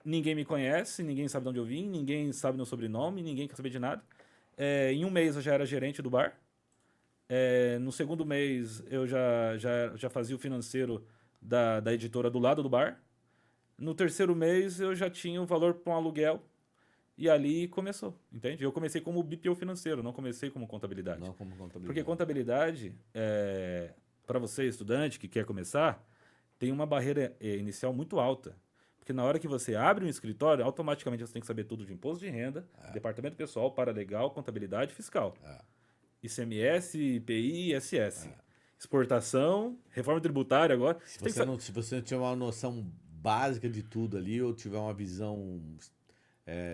[SPEAKER 2] Ninguém me conhece, ninguém sabe de onde eu vim, ninguém sabe meu sobrenome, ninguém quer saber de nada. Em um mês eu já era gerente do bar. No segundo mês eu já fazia o financeiro da editora do lado do bar. No terceiro mês eu já tinha o valor para um aluguel e ali começou, entende? Eu comecei como BPO financeiro, não comecei como contabilidade.
[SPEAKER 1] Não como contabilidade.
[SPEAKER 2] Porque contabilidade, para você estudante que quer começar, tem uma barreira inicial muito alta. Porque na hora que você abre um escritório, automaticamente você tem que saber tudo de imposto de renda, departamento pessoal, paralegal, contabilidade e fiscal. ICMS, IPI, ISS. Exportação, reforma tributária agora.
[SPEAKER 1] Se você não tiver uma noção básica de tudo ali, ou tiver uma visão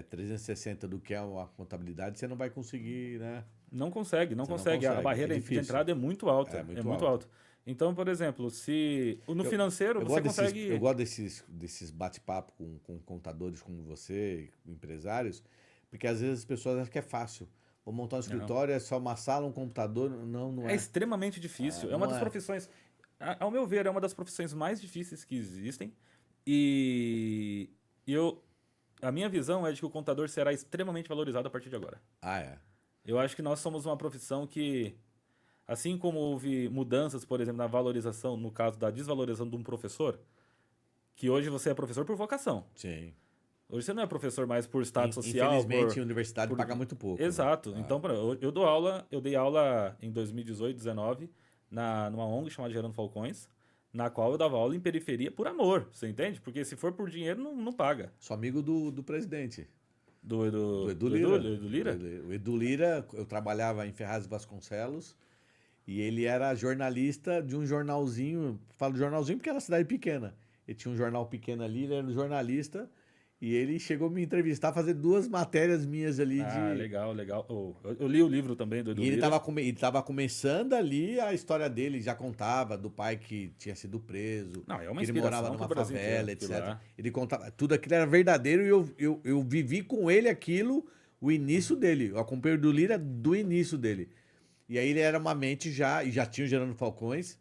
[SPEAKER 1] 360 do que é uma contabilidade, você não vai conseguir, né?
[SPEAKER 2] Não consegue.
[SPEAKER 1] Você não
[SPEAKER 2] A
[SPEAKER 1] consegue,
[SPEAKER 2] barreira
[SPEAKER 1] é
[SPEAKER 2] de
[SPEAKER 1] difícil.
[SPEAKER 2] entrada é muito alta.
[SPEAKER 1] É muito
[SPEAKER 2] muito
[SPEAKER 1] alta.
[SPEAKER 2] alta. Então, por exemplo, se no financeiro
[SPEAKER 1] Eu
[SPEAKER 2] você
[SPEAKER 1] gosto
[SPEAKER 2] consegue.
[SPEAKER 1] eu gosto desses bate-papo com contadores como você, com empresários, porque às vezes as pessoas acham que é fácil. Vou montar um escritório, é só uma sala, um computador. Não
[SPEAKER 2] É
[SPEAKER 1] é.
[SPEAKER 2] extremamente difícil. É uma das profissões, ao meu ver, é uma das profissões mais difíceis que existem. E a minha visão é de que o contador será extremamente valorizado a partir de agora.
[SPEAKER 1] É.
[SPEAKER 2] Eu acho que nós somos uma profissão que, assim como houve mudanças, por exemplo, na valorização, no caso da desvalorização de um professor, que hoje você é professor por vocação.
[SPEAKER 1] Sim.
[SPEAKER 2] Hoje você não é professor mais por status social.
[SPEAKER 1] Infelizmente, a universidade paga muito pouco.
[SPEAKER 2] Exato.
[SPEAKER 1] Né?
[SPEAKER 2] Então, eu dei aula em 2018, 2019, numa ONG chamada Gerando Falcões, na qual eu dava aula em periferia por amor, você entende? Porque se for por dinheiro, não paga.
[SPEAKER 1] Sou amigo do presidente.
[SPEAKER 2] Do
[SPEAKER 1] Edu Lira.
[SPEAKER 2] Edu Lira?
[SPEAKER 1] O Edu Lira, eu trabalhava em Ferraz de Vasconcelos e ele era jornalista de um jornalzinho, falo jornalzinho porque era uma cidade pequena. Ele tinha um jornal pequeno ali, ele era um jornalista e ele chegou a me entrevistar, fazer 2 matérias minhas ali de...
[SPEAKER 2] Legal. Eu li o livro também do Edu Lira.
[SPEAKER 1] Ele tava começando ali a história dele, já contava do pai que tinha sido preso,
[SPEAKER 2] Não, é uma
[SPEAKER 1] que ele morava
[SPEAKER 2] inspiração
[SPEAKER 1] numa
[SPEAKER 2] pro Brasil
[SPEAKER 1] favela,
[SPEAKER 2] inteiro,
[SPEAKER 1] etc.
[SPEAKER 2] aquilo lá.
[SPEAKER 1] Ele contava, tudo aquilo era verdadeiro e eu vivi com ele aquilo, o início dele. Eu acompanhei o do Lira do início dele. E aí ele era uma mente e já tinha o Gerando Falcões,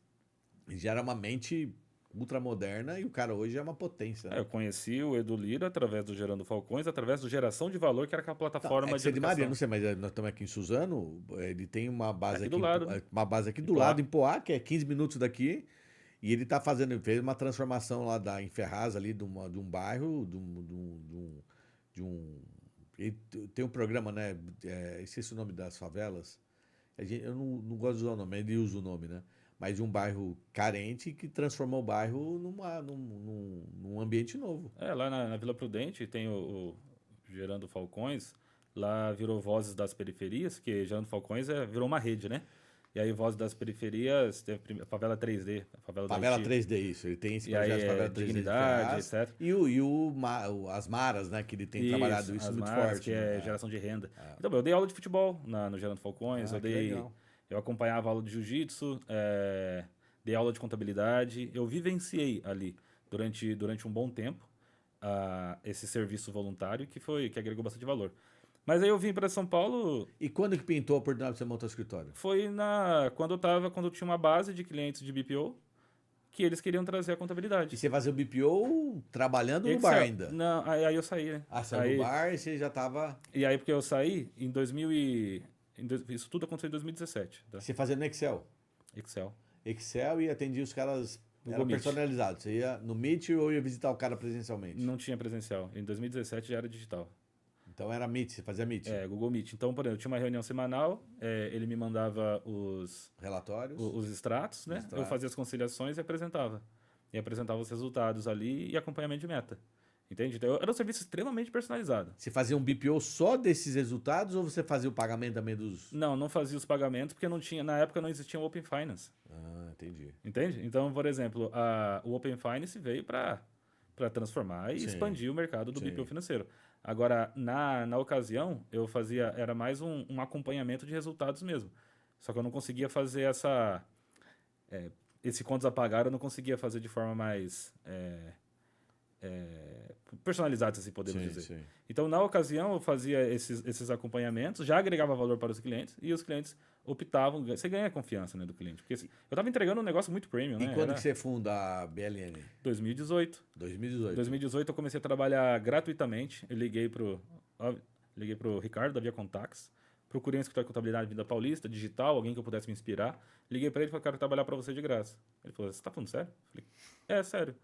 [SPEAKER 1] e já era uma mente ultramoderna e o cara hoje é uma potência. Né?
[SPEAKER 2] Eu conheci o Edu Lira através do Gerando Falcões, através do Geração de Valor, que era aquela plataforma de
[SPEAKER 1] de
[SPEAKER 2] educação.
[SPEAKER 1] Maria, não sei, mas nós estamos aqui em Suzano, ele tem uma base
[SPEAKER 2] Aqui do lado, né?
[SPEAKER 1] uma base aqui do lado, em Poá, que é 15 minutos daqui, e ele fez uma transformação lá em Ferraz, ali, de um bairro, ele tem um programa, né, esqueci o nome das favelas, eu não gosto de usar o nome, ele usa o nome, né, mas de um bairro carente que transformou o bairro num ambiente novo.
[SPEAKER 2] Lá na Vila Prudente tem o Gerando Falcões, lá virou Vozes das Periferias, que Gerando Falcões virou uma rede, né? E aí Vozes das Periferias, teve a Favela 3D, a Favela do
[SPEAKER 1] Favela
[SPEAKER 2] Haiti.
[SPEAKER 1] 3D, isso. Ele tem esse
[SPEAKER 2] E
[SPEAKER 1] projeto
[SPEAKER 2] aí
[SPEAKER 1] Favela 3D
[SPEAKER 2] Dignidade,
[SPEAKER 1] de Ferraz,
[SPEAKER 2] etc.
[SPEAKER 1] E as Maras, né? Que ele tem trabalhado isso
[SPEAKER 2] as
[SPEAKER 1] muito
[SPEAKER 2] marcas,
[SPEAKER 1] forte.
[SPEAKER 2] que é
[SPEAKER 1] né?
[SPEAKER 2] geração de renda. Então, eu dei aula de futebol no Gerando Falcões,
[SPEAKER 1] Que legal.
[SPEAKER 2] eu acompanhava aula de jiu-jitsu, dei aula de contabilidade, eu vivenciei ali durante um bom tempo esse serviço voluntário que agregou bastante valor. Mas aí eu vim para São Paulo.
[SPEAKER 1] E quando que pintou a oportunidade de você montar o escritório?
[SPEAKER 2] Foi quando eu tinha uma base de clientes de BPO que eles queriam trazer a contabilidade.
[SPEAKER 1] E você fazia o BPO trabalhando no
[SPEAKER 2] Excel.
[SPEAKER 1] bar ainda?
[SPEAKER 2] Não, aí eu saí, né?
[SPEAKER 1] Saiu do bar e você já estava...
[SPEAKER 2] E aí porque eu saí em 2000 isso tudo aconteceu em 2017, tá?
[SPEAKER 1] Você fazia no Excel?
[SPEAKER 2] Excel
[SPEAKER 1] E atendia os caras... Era
[SPEAKER 2] Google Meet.
[SPEAKER 1] personalizado. Você ia no Meet ou ia visitar o cara presencialmente?
[SPEAKER 2] Não tinha presencial. Em 2017 já era digital.
[SPEAKER 1] Então era Meet, você fazia Meet?
[SPEAKER 2] Google Meet. Então, por exemplo, eu tinha uma reunião semanal, ele me mandava os
[SPEAKER 1] Relatórios?
[SPEAKER 2] os extratos, né? Eu fazia as conciliações e apresentava. E apresentava os resultados ali e acompanhamento de meta. Entende? Então, era um serviço extremamente personalizado.
[SPEAKER 1] Você fazia um BPO só desses resultados ou você fazia o pagamento também dos...
[SPEAKER 2] Não fazia os pagamentos porque na época não existia o Open Finance.
[SPEAKER 1] Entendi.
[SPEAKER 2] Entende? Então, por exemplo, o Open Finance veio para para transformar e
[SPEAKER 1] Sim.
[SPEAKER 2] expandir o mercado do
[SPEAKER 1] Sim.
[SPEAKER 2] BPO financeiro. Agora, na ocasião, eu fazia, era mais um acompanhamento de resultados mesmo. Só que eu não conseguia fazer esse contas a pagar, eu não conseguia fazer de forma mais personalizada, se assim podemos
[SPEAKER 1] Sim,
[SPEAKER 2] dizer.
[SPEAKER 1] sim.
[SPEAKER 2] Então, na ocasião, eu fazia esses acompanhamentos, já agregava valor para os clientes, e os clientes optavam, você ganha a confiança, né, do cliente. Porque assim, eu estava entregando um negócio muito premium,
[SPEAKER 1] E
[SPEAKER 2] né?
[SPEAKER 1] quando
[SPEAKER 2] Era
[SPEAKER 1] que você funda a BLN?
[SPEAKER 2] 2018.
[SPEAKER 1] 2018.
[SPEAKER 2] 2018 eu comecei a trabalhar gratuitamente. Eu liguei pro Ricardo da Via Contax, procurei um escritório de contabilidade Vida Paulista, digital, alguém que eu pudesse me inspirar. Liguei para ele e falei, quero trabalhar para você de graça. Ele falou, você tá falando sério? Eu falei, sério.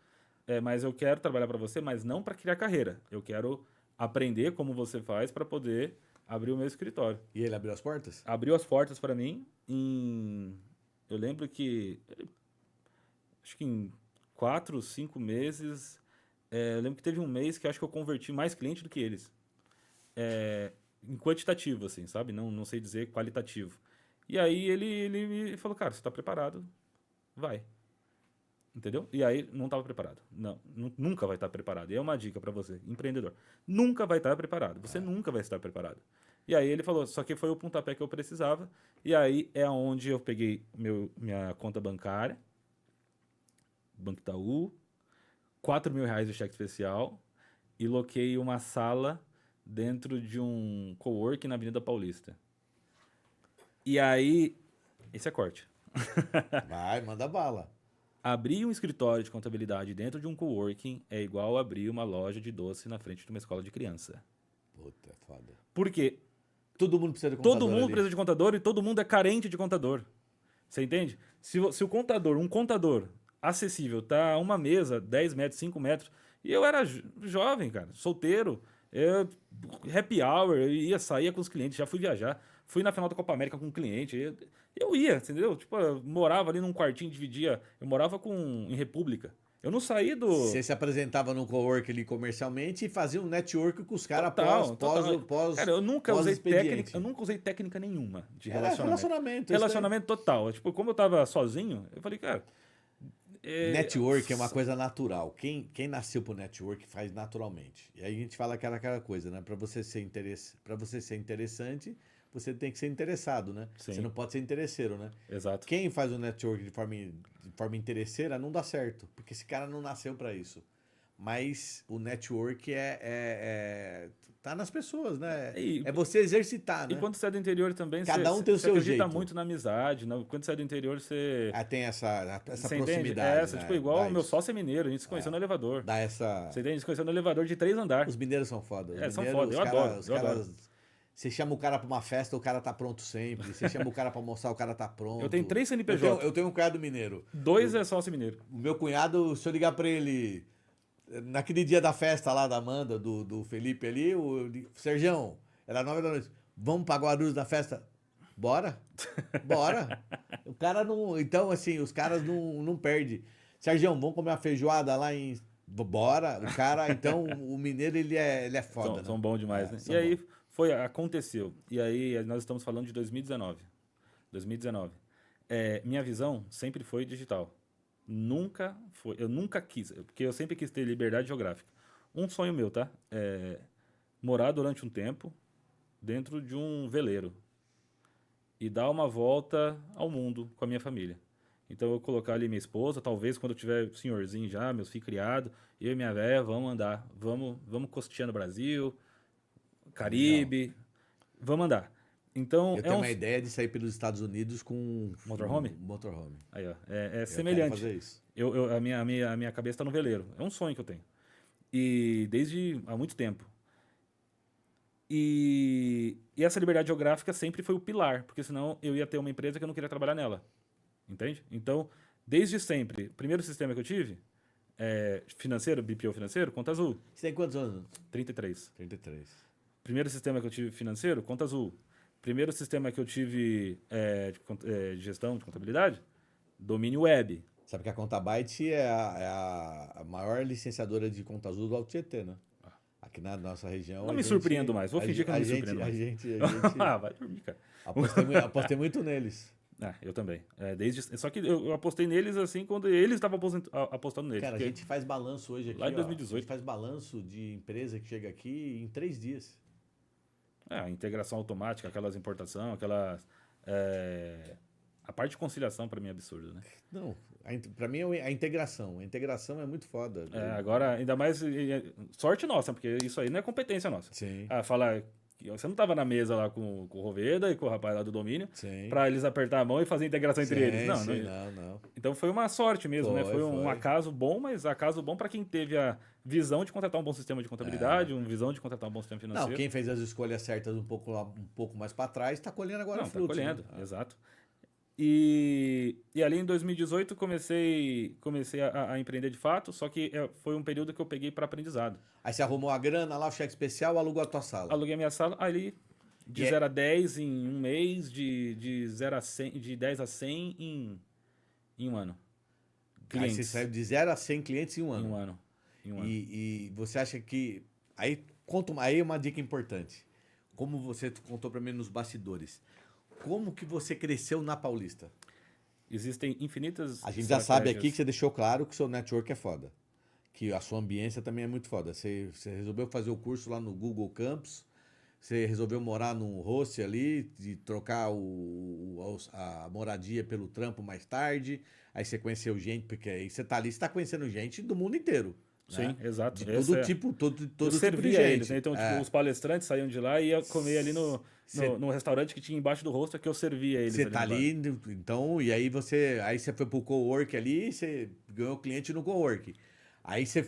[SPEAKER 2] Mas eu quero trabalhar para você, mas não para criar carreira. Eu quero aprender como você faz para poder abrir o meu escritório.
[SPEAKER 1] E ele abriu as portas?
[SPEAKER 2] Abriu as portas para mim eu lembro que acho que em 4, 5 meses, eu lembro que teve um mês que acho que eu converti mais cliente do que eles. Em quantitativo, assim, sabe? Não sei dizer qualitativo. E aí ele me falou, cara, você está preparado? Vai. Entendeu? E aí não estava preparado. Não, nunca vai estar preparado. E é uma dica para você, empreendedor. Nunca vai estar preparado. Você nunca vai estar preparado. E aí ele falou, só que foi o pontapé que eu precisava. E aí é onde eu peguei minha conta bancária, Banco Itaú, R$ 4.000 de cheque especial e loquei uma sala dentro de um coworking na Avenida Paulista. E aí, esse é corte.
[SPEAKER 1] Vai, manda bala.
[SPEAKER 2] Abrir um escritório de contabilidade dentro de um coworking é igual abrir uma loja de doce na frente de uma escola de criança.
[SPEAKER 1] Puta, é foda.
[SPEAKER 2] Por quê?
[SPEAKER 1] Todo mundo precisa de contador
[SPEAKER 2] Todo mundo
[SPEAKER 1] ali.
[SPEAKER 2] precisa de contador e todo mundo é carente de contador. Você entende? Se o contador, um contador acessível, tá a uma mesa, 10 metros, 5 metros, e eu era jovem, cara, solteiro, happy hour, eu saía com os clientes, já fui viajar, fui na final da Copa América com um cliente, eu ia, entendeu? Tipo, eu morava ali num quartinho, dividia, eu morava em República. Eu não saí do...
[SPEAKER 1] Você se apresentava no cowork ali comercialmente e fazia um network com os caras pós
[SPEAKER 2] Cara, eu nunca
[SPEAKER 1] expediente.
[SPEAKER 2] usei técnica nenhuma de
[SPEAKER 1] Era relacionamento.
[SPEAKER 2] Relacionamento total. Tipo, como eu tava sozinho, eu falei, cara...
[SPEAKER 1] Network é uma coisa natural. Quem nasceu pro network faz naturalmente. E aí a gente fala aquela coisa, né? Para você ser interessante, você tem que ser interessado, né?
[SPEAKER 2] Sim.
[SPEAKER 1] Você não pode ser interesseiro, né?
[SPEAKER 2] Exato.
[SPEAKER 1] Quem faz o network de forma interesseira não dá certo, porque esse cara não nasceu para isso. Mas o network tá nas pessoas, né? É você exercitar, né?
[SPEAKER 2] E quando você é do interior também,
[SPEAKER 1] cada um tem o seu jeito.
[SPEAKER 2] Você acredita muito na amizade. Quando você é do interior, você...
[SPEAKER 1] tem essa
[SPEAKER 2] você
[SPEAKER 1] proximidade.
[SPEAKER 2] Né? Tipo, igual o meu sócio é mineiro, a gente se conheceu no elevador.
[SPEAKER 1] Dá essa...
[SPEAKER 2] Você entende? A gente se conheceu no elevador de 3 andares.
[SPEAKER 1] Os mineiros são foda.
[SPEAKER 2] São foda, eu adoro.
[SPEAKER 1] Você chama o cara pra uma festa, o cara tá pronto sempre. Você chama o cara pra almoçar, o cara tá pronto.
[SPEAKER 2] Eu tenho 3 CNPJ.
[SPEAKER 1] Eu tenho um cunhado mineiro.
[SPEAKER 2] 2 é sócio mineiro.
[SPEAKER 1] O meu cunhado, se eu ligar pra ele... Naquele dia da festa lá da Amanda, do Felipe ali, Sergião, era 9 da noite. Vamos pra Guarulhos da festa? Bora? Bora. O cara não... Então, assim, os caras não perdem. Sergião, vamos comer uma feijoada lá em... Bora. O cara, então, o mineiro, ele é foda.
[SPEAKER 2] São bons demais, né? E aí, aconteceu. E aí, nós estamos falando de 2019. Minha visão sempre foi digital. Eu nunca quis, porque eu sempre quis ter liberdade geográfica. Um sonho meu, tá? Morar durante um tempo dentro de um veleiro e dar uma volta ao mundo com a minha família. Então eu colocar ali minha esposa, talvez quando eu tiver senhorzinho já, meus filhos criados, eu e minha velha, vamos andar, vamos costeando o Brasil, Caribe, vamos andar. Então,
[SPEAKER 1] eu tenho uma ideia de sair pelos Estados Unidos com
[SPEAKER 2] motorhome.
[SPEAKER 1] Motorhome.
[SPEAKER 2] Aí, ó, semelhante.
[SPEAKER 1] Quero fazer isso.
[SPEAKER 2] A minha cabeça está no veleiro. É um sonho que eu tenho. E desde há muito tempo. E essa liberdade geográfica sempre foi o pilar, porque senão eu ia ter uma empresa que eu não queria trabalhar nela. Entende? Então, desde sempre, primeiro sistema que eu tive, financeiro, BPO financeiro, Conta Azul.
[SPEAKER 1] Você tem quantos anos?
[SPEAKER 2] 33.
[SPEAKER 1] 33.
[SPEAKER 2] Primeiro sistema que eu tive financeiro, Conta Azul. Primeiro sistema que eu tive de gestão de contabilidade, domínio web.
[SPEAKER 1] Sabe que a Contabyte é a maior licenciadora de Conta Azul do Alto Tietê, né? Aqui na nossa região.
[SPEAKER 2] Não me surpreendo mais. Vou fingir que eu não me surpreendo mais.
[SPEAKER 1] A gente
[SPEAKER 2] Vai dormir, cara.
[SPEAKER 1] apostei muito neles.
[SPEAKER 2] Eu também. Só que eu apostei neles assim quando eles estavam apostando neles.
[SPEAKER 1] Cara, a gente faz balanço hoje aqui,
[SPEAKER 2] lá em
[SPEAKER 1] ó.
[SPEAKER 2] 2018.
[SPEAKER 1] A gente faz balanço de empresa que chega aqui em 3 dias.
[SPEAKER 2] A integração automática, aquelas importação, a parte de conciliação para mim é absurda, né?
[SPEAKER 1] Não, pra mim é a integração. A integração é muito foda.
[SPEAKER 2] Agora, ainda mais sorte nossa, porque isso aí não é competência nossa.
[SPEAKER 1] Sim.
[SPEAKER 2] Falar que você não estava na mesa lá com o Roveda e com o rapaz lá do domínio
[SPEAKER 1] Sim.
[SPEAKER 2] para eles apertar a mão e fazer a integração entre eles. Não,
[SPEAKER 1] Sim, não.
[SPEAKER 2] Então foi uma sorte mesmo, né? Foi um
[SPEAKER 1] foi.
[SPEAKER 2] acaso bom, mas acaso bom para quem teve a visão de contratar um bom sistema de contabilidade, uma visão de contratar um bom sistema financeiro.
[SPEAKER 1] Não, quem fez as escolhas certas um pouco mais para trás está colhendo agora
[SPEAKER 2] Não,
[SPEAKER 1] frutos.
[SPEAKER 2] tá colhendo,
[SPEAKER 1] né?
[SPEAKER 2] exato. E ali em 2018 comecei a empreender de fato, só que foi um período que eu peguei para aprendizado.
[SPEAKER 1] Aí você arrumou a grana lá, o cheque especial, alugou a tua sala.
[SPEAKER 2] Aluguei a minha sala, ali de 0 a 10 em um mês, de 0 a 100, de 10 a 100 em um ano.
[SPEAKER 1] Aí você saiu de 0 a 100 clientes em um ano.
[SPEAKER 2] Em um ano.
[SPEAKER 1] E você acha que... Aí é uma dica importante. Como você contou para mim nos bastidores. Como que você cresceu na Paulista?
[SPEAKER 2] Existem infinitas
[SPEAKER 1] A gente já sabe aqui que você deixou claro que o seu network é foda. Que a sua ambiência também é muito foda. Você resolveu fazer o curso lá no Google Campus. Você resolveu morar num hostel ali, de trocar a moradia pelo trampo mais tarde. Aí você conheceu gente, porque aí você tá ali, você tá conhecendo gente do mundo inteiro.
[SPEAKER 2] Sim,
[SPEAKER 1] né?
[SPEAKER 2] exato.
[SPEAKER 1] De todo tipo, todo
[SPEAKER 2] eu
[SPEAKER 1] tipo de
[SPEAKER 2] servia
[SPEAKER 1] gente.
[SPEAKER 2] eles, né? Então, tipo, os palestrantes saíam de lá e ia comer ali no restaurante que tinha embaixo do hostel que eu servia eles.
[SPEAKER 1] Você tá ali, então, e aí você foi pro cowork ali, você ganhou cliente no cowork. Aí você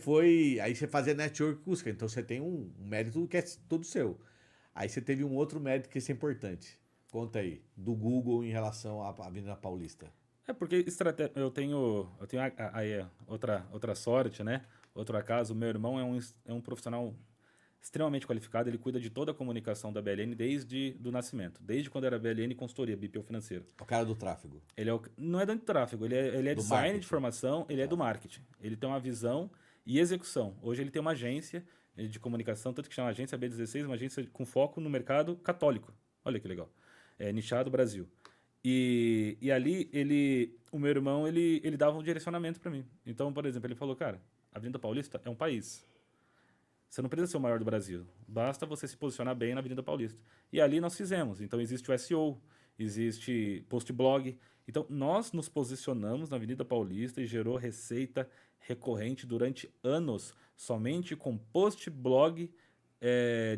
[SPEAKER 1] fazia network com os caras. Então você tem um mérito que é todo seu. Aí você teve um outro mérito que isso é importante. Conta aí, do Google em relação à Avenida Paulista.
[SPEAKER 2] Porque eu tenho aí outra sorte, né? Outro acaso, meu irmão é um profissional extremamente qualificado, ele cuida de toda a comunicação da BLN desde do nascimento, desde quando era BLN Consultoria, BPO Financeiro.
[SPEAKER 1] O cara do tráfego.
[SPEAKER 2] Ele não é do tráfego, ele é design
[SPEAKER 1] marketing.
[SPEAKER 2] de formação, ele é do marketing. Ele tem uma visão e execução. Hoje ele tem uma agência de comunicação, tanto que chama Agência B16, uma agência com foco no mercado católico. Olha que legal. Nichado Brasil. E ali, o meu irmão, ele dava um direcionamento para mim. Então, por exemplo, ele falou, cara, a Avenida Paulista é um país. Você não precisa ser o maior do Brasil. Basta você se posicionar bem na Avenida Paulista. E ali nós fizemos. Então, existe o SEO, existe post-blog. Então, nós nos posicionamos na Avenida Paulista e gerou receita recorrente durante anos, somente com post-blog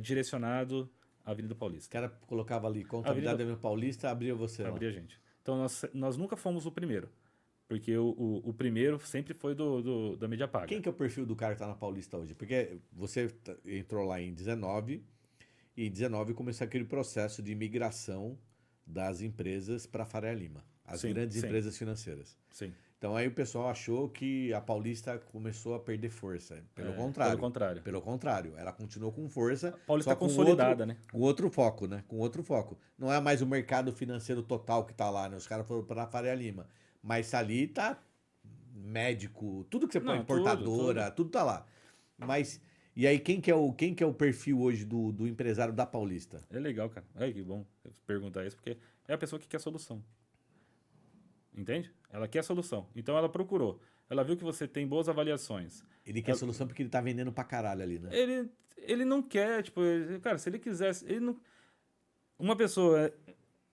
[SPEAKER 2] direcionado à Avenida Paulista.
[SPEAKER 1] O cara colocava ali, contabilidade da Avenida Paulista, abria você lá.
[SPEAKER 2] Abria a gente. Então, nós nunca fomos o primeiro. Porque o primeiro sempre foi da mídia paga.
[SPEAKER 1] Quem que é o perfil do cara que tá na Paulista hoje? Porque você entrou lá em 19, e em 19 começou aquele processo de migração das empresas para Faria Lima. As grandes empresas financeiras.
[SPEAKER 2] Sim.
[SPEAKER 1] Então aí o pessoal achou que a Paulista começou a perder força. Pelo contrário. Pelo contrário. Ela continuou com força.
[SPEAKER 2] A Paulista está consolidada, né?
[SPEAKER 1] Com outro foco, né? Com outro foco. Não é mais o mercado financeiro total que tá lá, né? Os caras foram para Faria Lima. Mas ali tá médico, tudo que você põe, importadora, tudo tá lá. Mas, e aí, quem que é o perfil hoje do empresário da Paulista?
[SPEAKER 2] É legal, cara. Ai, que bom perguntar isso, porque é a pessoa que quer solução. Entende? Ela quer solução. Então ela procurou. Ela viu que você tem boas avaliações.
[SPEAKER 1] Ele quer solução porque ele tá vendendo pra caralho ali, né?
[SPEAKER 2] Ele não quer, tipo, cara, se ele quisesse, ele não... Uma pessoa...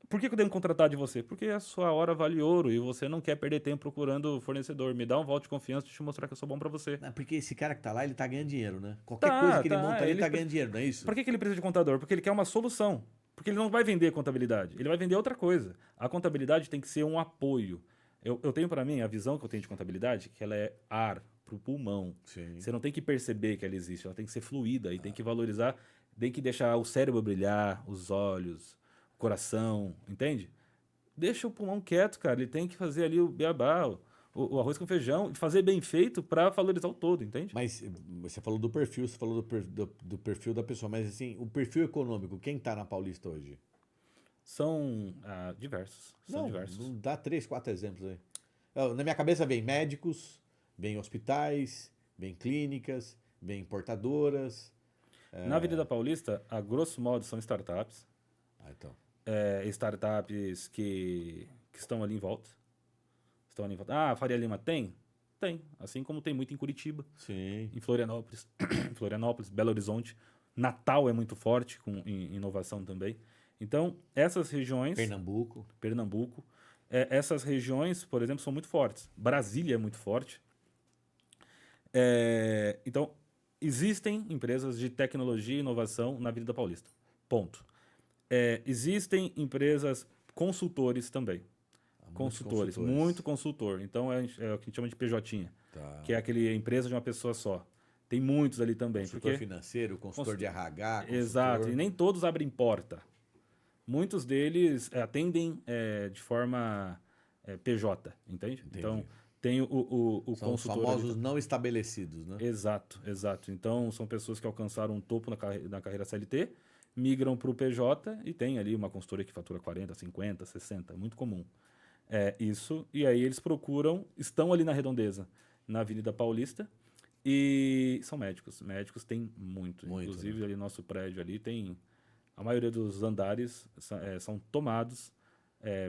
[SPEAKER 2] Por que eu devo contratar de você? Porque a sua hora vale ouro e você não quer perder tempo procurando fornecedor. Me dá um voto de confiança de te mostrar que eu sou bom pra você.
[SPEAKER 1] Não, porque esse cara que tá lá, ele tá ganhando dinheiro, né? Qualquer coisa que ele monta ali, ele tá ganhando dinheiro, não é isso?
[SPEAKER 2] Por que ele precisa de contador? Porque ele quer uma solução. Porque ele não vai vender contabilidade, ele vai vender outra coisa. A contabilidade tem que ser um apoio. Eu tenho para mim, a visão que eu tenho de contabilidade, que ela é ar pro pulmão.
[SPEAKER 1] Sim.
[SPEAKER 2] Você não tem que perceber que ela existe, ela tem que ser fluida e tem que valorizar, tem que deixar o cérebro brilhar, os olhos, o coração, entende? Deixa o pulmão quieto, cara. Ele tem que fazer ali o beabá, o arroz com feijão, fazer bem feito para valorizar o todo, entende?
[SPEAKER 1] Mas você falou do perfil, você falou do perfil da pessoa, mas assim, o perfil econômico, quem tá na Paulista hoje?
[SPEAKER 2] São diversos. São diversos.
[SPEAKER 1] Não dá 3, 4 exemplos aí. Na minha cabeça vem médicos, vem hospitais, vem clínicas, vem importadoras.
[SPEAKER 2] Na Avenida Paulista, a grosso modo, são startups.
[SPEAKER 1] Então.
[SPEAKER 2] Startups que que estão ali em volta. Ah, Faria Lima tem? Tem. Assim como tem muito em Curitiba,
[SPEAKER 1] Sim.
[SPEAKER 2] em Florianópolis, Belo Horizonte. Natal é muito forte em inovação também. Então, essas regiões... Pernambuco. Essas regiões, por exemplo, são muito fortes. Brasília é muito forte. Então, existem empresas de tecnologia e inovação na Avenida Paulista. Ponto. Existem empresas consultores também. Consultores, muito consultor. Então, é o que a gente chama de PJ, que é aquele empresa de uma pessoa só. Tem muitos ali também.
[SPEAKER 1] Consultor financeiro, consultor de RH.
[SPEAKER 2] Exato, e nem todos abrem porta. Muitos deles atendem de forma PJ, entende?
[SPEAKER 1] Entendi.
[SPEAKER 2] Então, tem o
[SPEAKER 1] são os
[SPEAKER 2] consultor.
[SPEAKER 1] famosos não estabelecidos, né?
[SPEAKER 2] Exato. Então, são pessoas que alcançaram um topo na carreira CLT, migram para o PJ e tem ali uma consultoria que fatura 40, 50, 60, muito comum. Isso, e aí eles estão ali na Redondeza, na Avenida Paulista, e são médicos. Médicos tem muito. Inclusive, né? Ali no nosso prédio ali tem... A maioria dos andares são tomados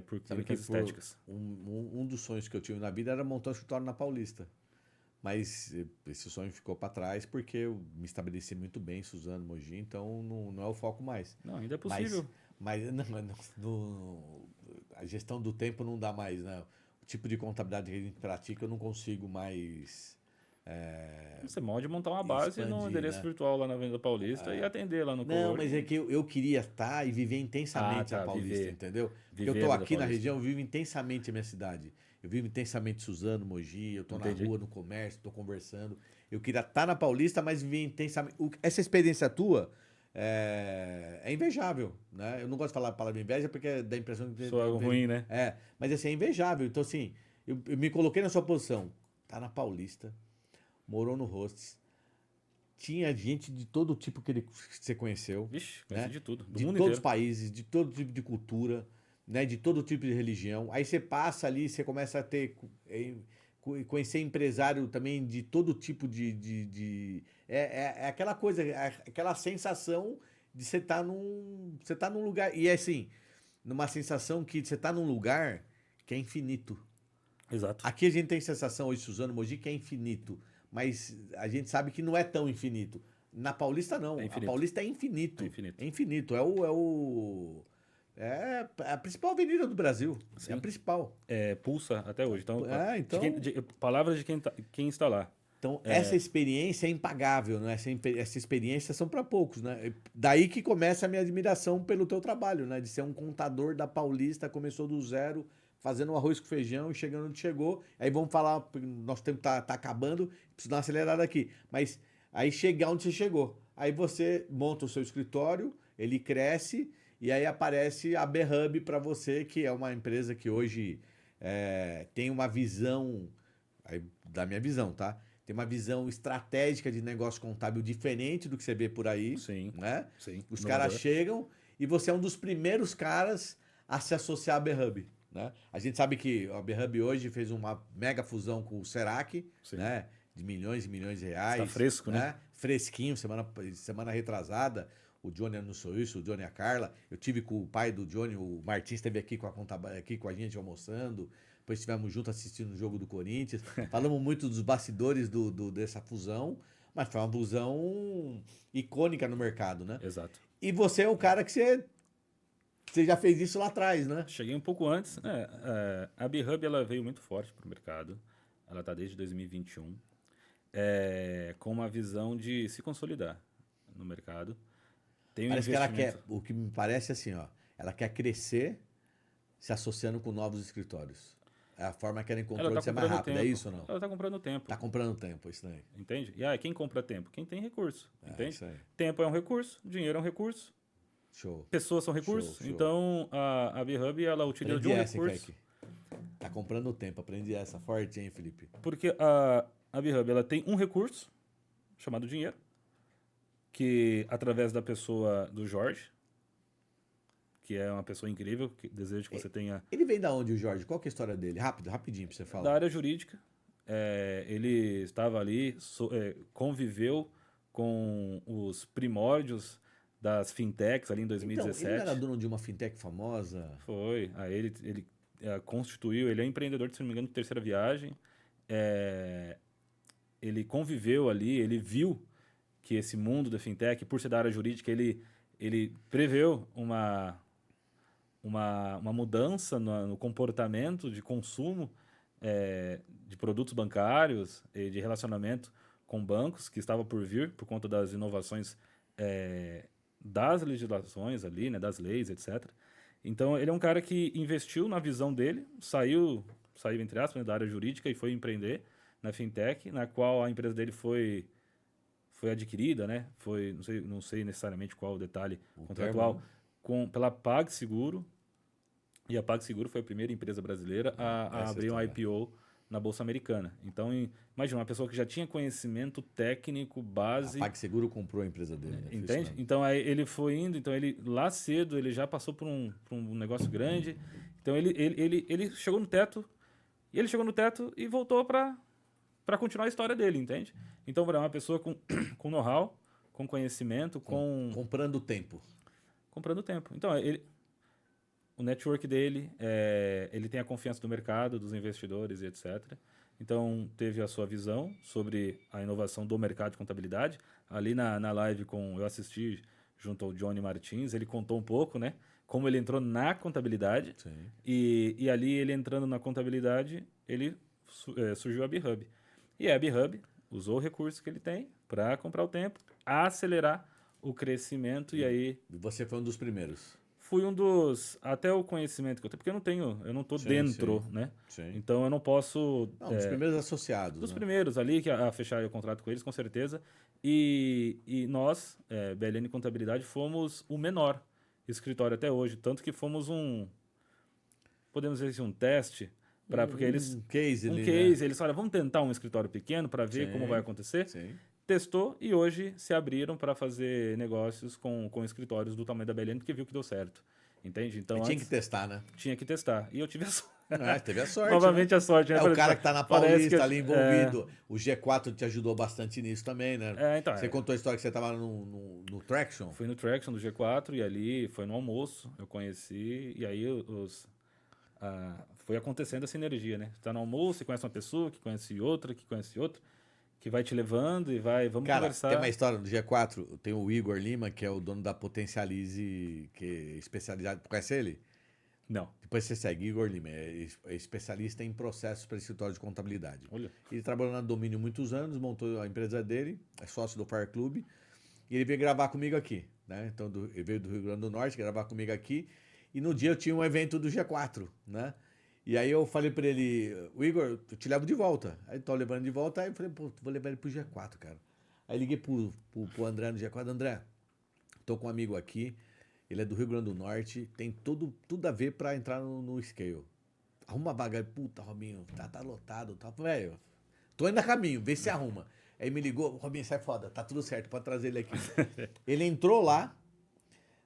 [SPEAKER 2] por clínicas estéticas.
[SPEAKER 1] Um dos sonhos que eu tive na vida era montar um escritório na Paulista. Mas esse sonho ficou para trás porque eu me estabeleci muito bem em Suzano, Mogi, então não é o foco mais.
[SPEAKER 2] Não, ainda é possível.
[SPEAKER 1] Mas a gestão do tempo não dá mais, né? O tipo de contabilidade que a gente pratica eu não consigo mais...
[SPEAKER 2] Você pode montar uma base no endereço virtual lá na Avenida Paulista e atender lá no
[SPEAKER 1] Não, mas é que eu queria estar e viver intensamente a Paulista, entendeu? Porque eu estou aqui na região, eu vivo intensamente a minha cidade. Eu vivo intensamente Suzano, Mogi, eu estou na rua, no comércio, estou conversando. Eu queria estar na Paulista, mas viver intensamente. Essa experiência tua é invejável, né? Eu não gosto de falar a palavra inveja porque dá a impressão que...
[SPEAKER 2] Sou algo ruim, né?
[SPEAKER 1] Mas assim, é invejável. Então assim, eu me coloquei na sua posição. Tá na Paulista, morou no Hostess, tinha gente de todo tipo que você conheceu.
[SPEAKER 2] Vixe, conheci de tudo.
[SPEAKER 1] De todos os países, de todo tipo de cultura, né? De todo tipo de religião. Aí você passa ali, você começa a conhecer empresário também de todo tipo de... É aquela coisa, aquela sensação de você estar num lugar... E é assim, numa sensação que você está num lugar que é infinito.
[SPEAKER 2] Exato.
[SPEAKER 1] Aqui a gente tem sensação hoje, Suzano, Mogi, que é infinito. Mas a gente sabe que não é tão infinito. Na Paulista, não. A Paulista é infinito. É infinito. É a principal avenida do Brasil. Sim. É a principal.
[SPEAKER 2] Pulsa até hoje. Então, palavras de quem está lá.
[SPEAKER 1] Então, essa experiência é impagável, né? Essa experiência são para poucos, né? Daí que começa a minha admiração pelo teu trabalho, né? De ser um contador da Paulista, começou do zero, fazendo um arroz com feijão e chegando onde chegou. Aí vamos falar, nosso tempo tá acabando, preciso dar uma acelerada aqui. Mas aí chegar onde você chegou. Aí você monta o seu escritório, ele cresce e aí aparece a B-Hub para você, que é uma empresa que hoje tem uma visão, aí, da minha visão, tá? Tem uma visão estratégica de negócio contábil diferente do que você vê por aí.
[SPEAKER 2] Sim,
[SPEAKER 1] né?
[SPEAKER 2] Sim.
[SPEAKER 1] Os caras chegam e você é um dos primeiros caras a se associar à B-Hub. Né? A gente sabe que a B-Hub hoje fez uma mega fusão com o Serac, né? De milhões e milhões de reais.
[SPEAKER 2] Está fresco, né?
[SPEAKER 1] Fresquinho, semana retrasada. O Johnny anunciou isso, o Johnny e a Carla. Eu tive com o pai do Johnny, o Martins esteve aqui com a gente almoçando. Depois estivemos juntos assistindo o jogo do Corinthians. Falamos muito dos bastidores dessa fusão, mas foi uma fusão icônica no mercado, né?
[SPEAKER 2] Exato.
[SPEAKER 1] E você é um cara que você já fez isso lá atrás, né?
[SPEAKER 2] Cheguei um pouco antes. A B-Hub ela veio muito forte para o mercado. Ela está desde 2021, com uma visão de se consolidar no mercado.
[SPEAKER 1] Parece que ela quer, o que me parece assim, ó, ela quer crescer se associando com novos escritórios. É a forma que ela encontrou de ser mais rápida, é isso ou não?
[SPEAKER 2] Ela está comprando tempo.
[SPEAKER 1] Está comprando tempo, isso daí.
[SPEAKER 2] Entende? E quem compra tempo? Quem tem recurso, entende?
[SPEAKER 1] Isso aí.
[SPEAKER 2] Tempo é um recurso, dinheiro é um recurso.
[SPEAKER 1] Show.
[SPEAKER 2] Pessoas são recursos. Show. Então, a B-Hub, ela utiliza de um recurso.
[SPEAKER 1] Tá comprando tempo, aprendi essa forte, hein, Felipe?
[SPEAKER 2] Porque a B-Hub, ela tem um recurso chamado dinheiro, que através da pessoa do Jorge, que é uma pessoa incrível, que deseja que você tenha...
[SPEAKER 1] Ele vem da onde, o Jorge? Qual que é a história dele? Rapidinho pra você falar.
[SPEAKER 2] Da área jurídica. Ele estava ali, conviveu com os primórdios das fintechs ali em 2017.
[SPEAKER 1] Então, ele era dono de uma fintech famosa?
[SPEAKER 2] Foi. Aí ele constituiu, ele é empreendedor, se não me engano, de terceira viagem. Ele conviveu ali, ele viu que esse mundo da fintech, por ser da área jurídica, ele preveu uma mudança no comportamento de consumo de produtos bancários e de relacionamento com bancos que estava por vir por conta das inovações das legislações ali, né, das leis, etc. Então, ele é um cara que investiu na visão dele, saiu entre aspas, né, da área jurídica e foi empreender na fintech, na qual a empresa dele foi adquirida, né? Não sei necessariamente qual o detalhe contratual, pela PagSeguro. E a PagSeguro foi a primeira empresa brasileira a abrir um IPO na Bolsa Americana. Então, imagina, uma pessoa que já tinha conhecimento técnico, base...
[SPEAKER 1] A PagSeguro comprou a empresa dele. Né?
[SPEAKER 2] Entende? Então, aí ele foi indo, então ele lá cedo, ele já passou por um negócio grande. Então, ele chegou no teto, e voltou para continuar a história dele, entende? Então, é uma pessoa com know-how, com conhecimento,
[SPEAKER 1] comprando tempo.
[SPEAKER 2] Comprando tempo. Então, o network dele, ele tem a confiança do mercado, dos investidores e etc. Então, teve a sua visão sobre a inovação do mercado de contabilidade. Ali na live eu assisti junto ao Johnny Martins, ele contou um pouco, né? Como ele entrou na contabilidade.
[SPEAKER 1] Sim.
[SPEAKER 2] E ali, ele entrando na contabilidade, surgiu a BHub. E a BHub usou o recurso que ele tem para comprar o tempo, acelerar o crescimento e aí...
[SPEAKER 1] Você foi um dos primeiros.
[SPEAKER 2] Fui um dos... Até o conhecimento que eu tenho, porque eu não estou dentro, né?
[SPEAKER 1] Sim.
[SPEAKER 2] Então, eu não posso...
[SPEAKER 1] Dos primeiros associados.
[SPEAKER 2] Dos
[SPEAKER 1] né?
[SPEAKER 2] primeiros ali, a fechar o contrato com eles, com certeza. E nós, BLN Contabilidade, fomos o menor escritório até hoje. Tanto que fomos podemos dizer assim, um teste... porque eles,
[SPEAKER 1] um case.
[SPEAKER 2] Né? Eles falaram, vamos tentar um escritório pequeno para ver como vai acontecer.
[SPEAKER 1] Sim.
[SPEAKER 2] Testou e hoje se abriram para fazer negócios com escritórios do tamanho da BLN, porque viu que deu certo. Entende? Então,
[SPEAKER 1] tinha que testar, né?
[SPEAKER 2] Tinha que testar. E eu tive a sorte.
[SPEAKER 1] Teve a sorte.
[SPEAKER 2] Novamente, né? A sorte. Né?
[SPEAKER 1] O cara que está na Paulista ali envolvido. O G4 te ajudou bastante nisso também, né?
[SPEAKER 2] Então,
[SPEAKER 1] você contou a história que você estava no Traction?
[SPEAKER 2] Fui no Traction do G4 e ali foi no almoço. Eu conheci e aí foi acontecendo essa sinergia, né? Você tá no almoço, você conhece uma pessoa, que conhece outra, que vai te levando e vamos conversar.
[SPEAKER 1] Tem uma história do G4, tem o Igor Lima, que é o dono da Potencialize, que é especializado. Conhece ele?
[SPEAKER 2] Não.
[SPEAKER 1] Depois você segue, Igor Lima, é especialista em processos para escritório de contabilidade.
[SPEAKER 2] Olha.
[SPEAKER 1] Ele trabalhou na Domínio muitos anos, montou a empresa dele, é sócio do Fire Club, e ele veio gravar comigo aqui, né? Então, ele veio do Rio Grande do Norte, gravar comigo aqui, e no dia eu tinha um evento do G4, né? E aí eu falei pra ele, o Igor, eu te levo de volta. Aí tô levando de volta, aí eu falei, vou levar ele pro G4, cara. Aí liguei pro André no G4, André, tô com um amigo aqui, ele é do Rio Grande do Norte, tem tudo a ver pra entrar no Scale. Arruma vaga, puta, Robinho, tá lotado, tá, velho, tô indo a caminho, vê se arruma. Aí me ligou, Robinho, sai foda, tá tudo certo, pode trazer ele aqui. Ele entrou lá.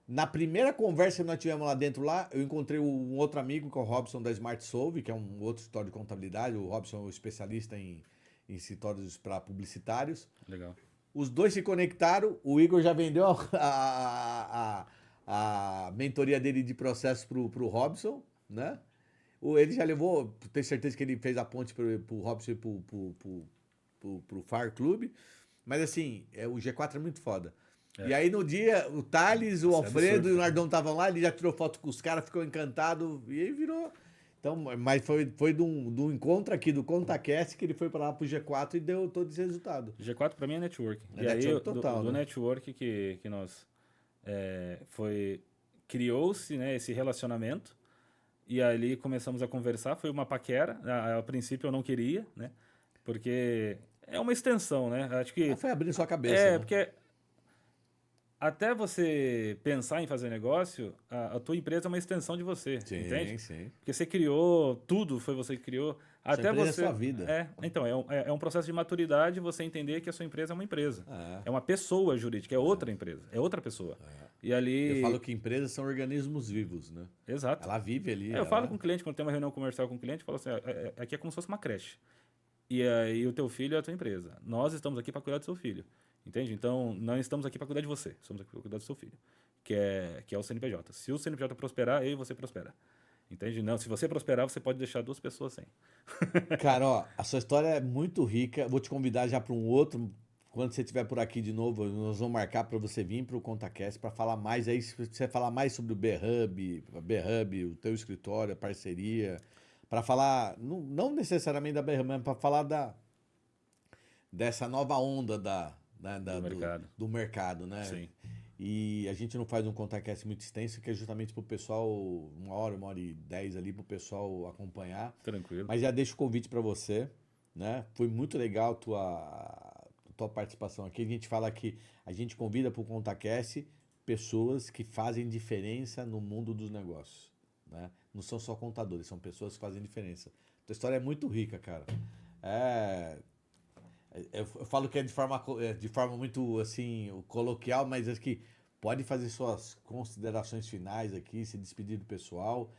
[SPEAKER 1] Na primeira conversa que nós tivemos lá dentro, eu encontrei um outro amigo, que é o Robson da Smart Solve, que é um outro escritório de contabilidade. O Robson é um especialista em escritórios para publicitários.
[SPEAKER 2] Legal.
[SPEAKER 1] Os dois se conectaram, o Igor já vendeu a mentoria dele de processo pro Robson, né? Ele já levou, tenho certeza que ele fez a ponte pro Robson e pro Fire Club. Mas assim, o G4 é muito foda. E aí no dia, o Thales, o Alfredo e o Nardão estavam lá, ele já tirou foto com os caras, ficou encantado, e aí virou. Então, mas foi do encontro aqui do ContaCast que ele foi para lá pro G4 e deu todo esse resultado.
[SPEAKER 2] G4 para mim é network.
[SPEAKER 1] É network total,
[SPEAKER 2] do
[SPEAKER 1] né?
[SPEAKER 2] network que nós criou-se, né, esse relacionamento, e ali começamos a conversar, foi uma paquera, a princípio eu não queria, né, porque é uma extensão, né, acho que...
[SPEAKER 1] Foi abrindo sua cabeça, né?
[SPEAKER 2] Porque... Até você pensar em fazer negócio, a tua empresa é uma extensão de você, entende?
[SPEAKER 1] Sim.
[SPEAKER 2] Porque você criou, tudo foi você que criou. Até
[SPEAKER 1] sua empresa
[SPEAKER 2] você,
[SPEAKER 1] é sua vida.
[SPEAKER 2] Então, é um processo de maturidade você entender que a sua empresa é uma empresa. É uma pessoa jurídica, é outra empresa, é outra pessoa. E ali...
[SPEAKER 1] Eu falo que empresas são organismos vivos, né?
[SPEAKER 2] Exato.
[SPEAKER 1] Ela vive ali.
[SPEAKER 2] Eu falo com o cliente, quando tem uma reunião comercial com o cliente, eu falo assim, aqui é como se fosse uma creche. E aí o teu filho é a tua empresa. Nós estamos aqui para cuidar do seu filho. Entende? Então, não estamos aqui para cuidar de você, estamos aqui para cuidar do seu filho, que é o CNPJ. Se o CNPJ prosperar, eu e você prospera. Entende? Não, se você prosperar, você pode deixar 2 pessoas sem.
[SPEAKER 1] Cara, ó, a sua história é muito rica. Vou te convidar já para um outro. Quando você estiver por aqui de novo, nós vamos marcar para você vir para o ContaCast para falar mais aí, se você falar mais sobre o B-Hub, o teu escritório, a parceria, para falar, não necessariamente da B-Hub, mas para falar dessa nova onda
[SPEAKER 2] Do mercado.
[SPEAKER 1] do mercado, né?
[SPEAKER 2] Sim.
[SPEAKER 1] E a gente não faz um ContaCast muito extenso, que é justamente para o pessoal, 1 hora e 10 ali, para o pessoal acompanhar.
[SPEAKER 2] Tranquilo.
[SPEAKER 1] Mas já deixo o convite para você, né? Foi muito legal tua participação aqui. A gente fala que a gente convida para o ContaCast pessoas que fazem diferença no mundo dos negócios, né? Não são só contadores, são pessoas que fazem diferença. Tua história é muito rica, cara. Eu falo que é de forma muito assim coloquial, mas acho que pode fazer suas considerações finais aqui, se despedir do pessoal.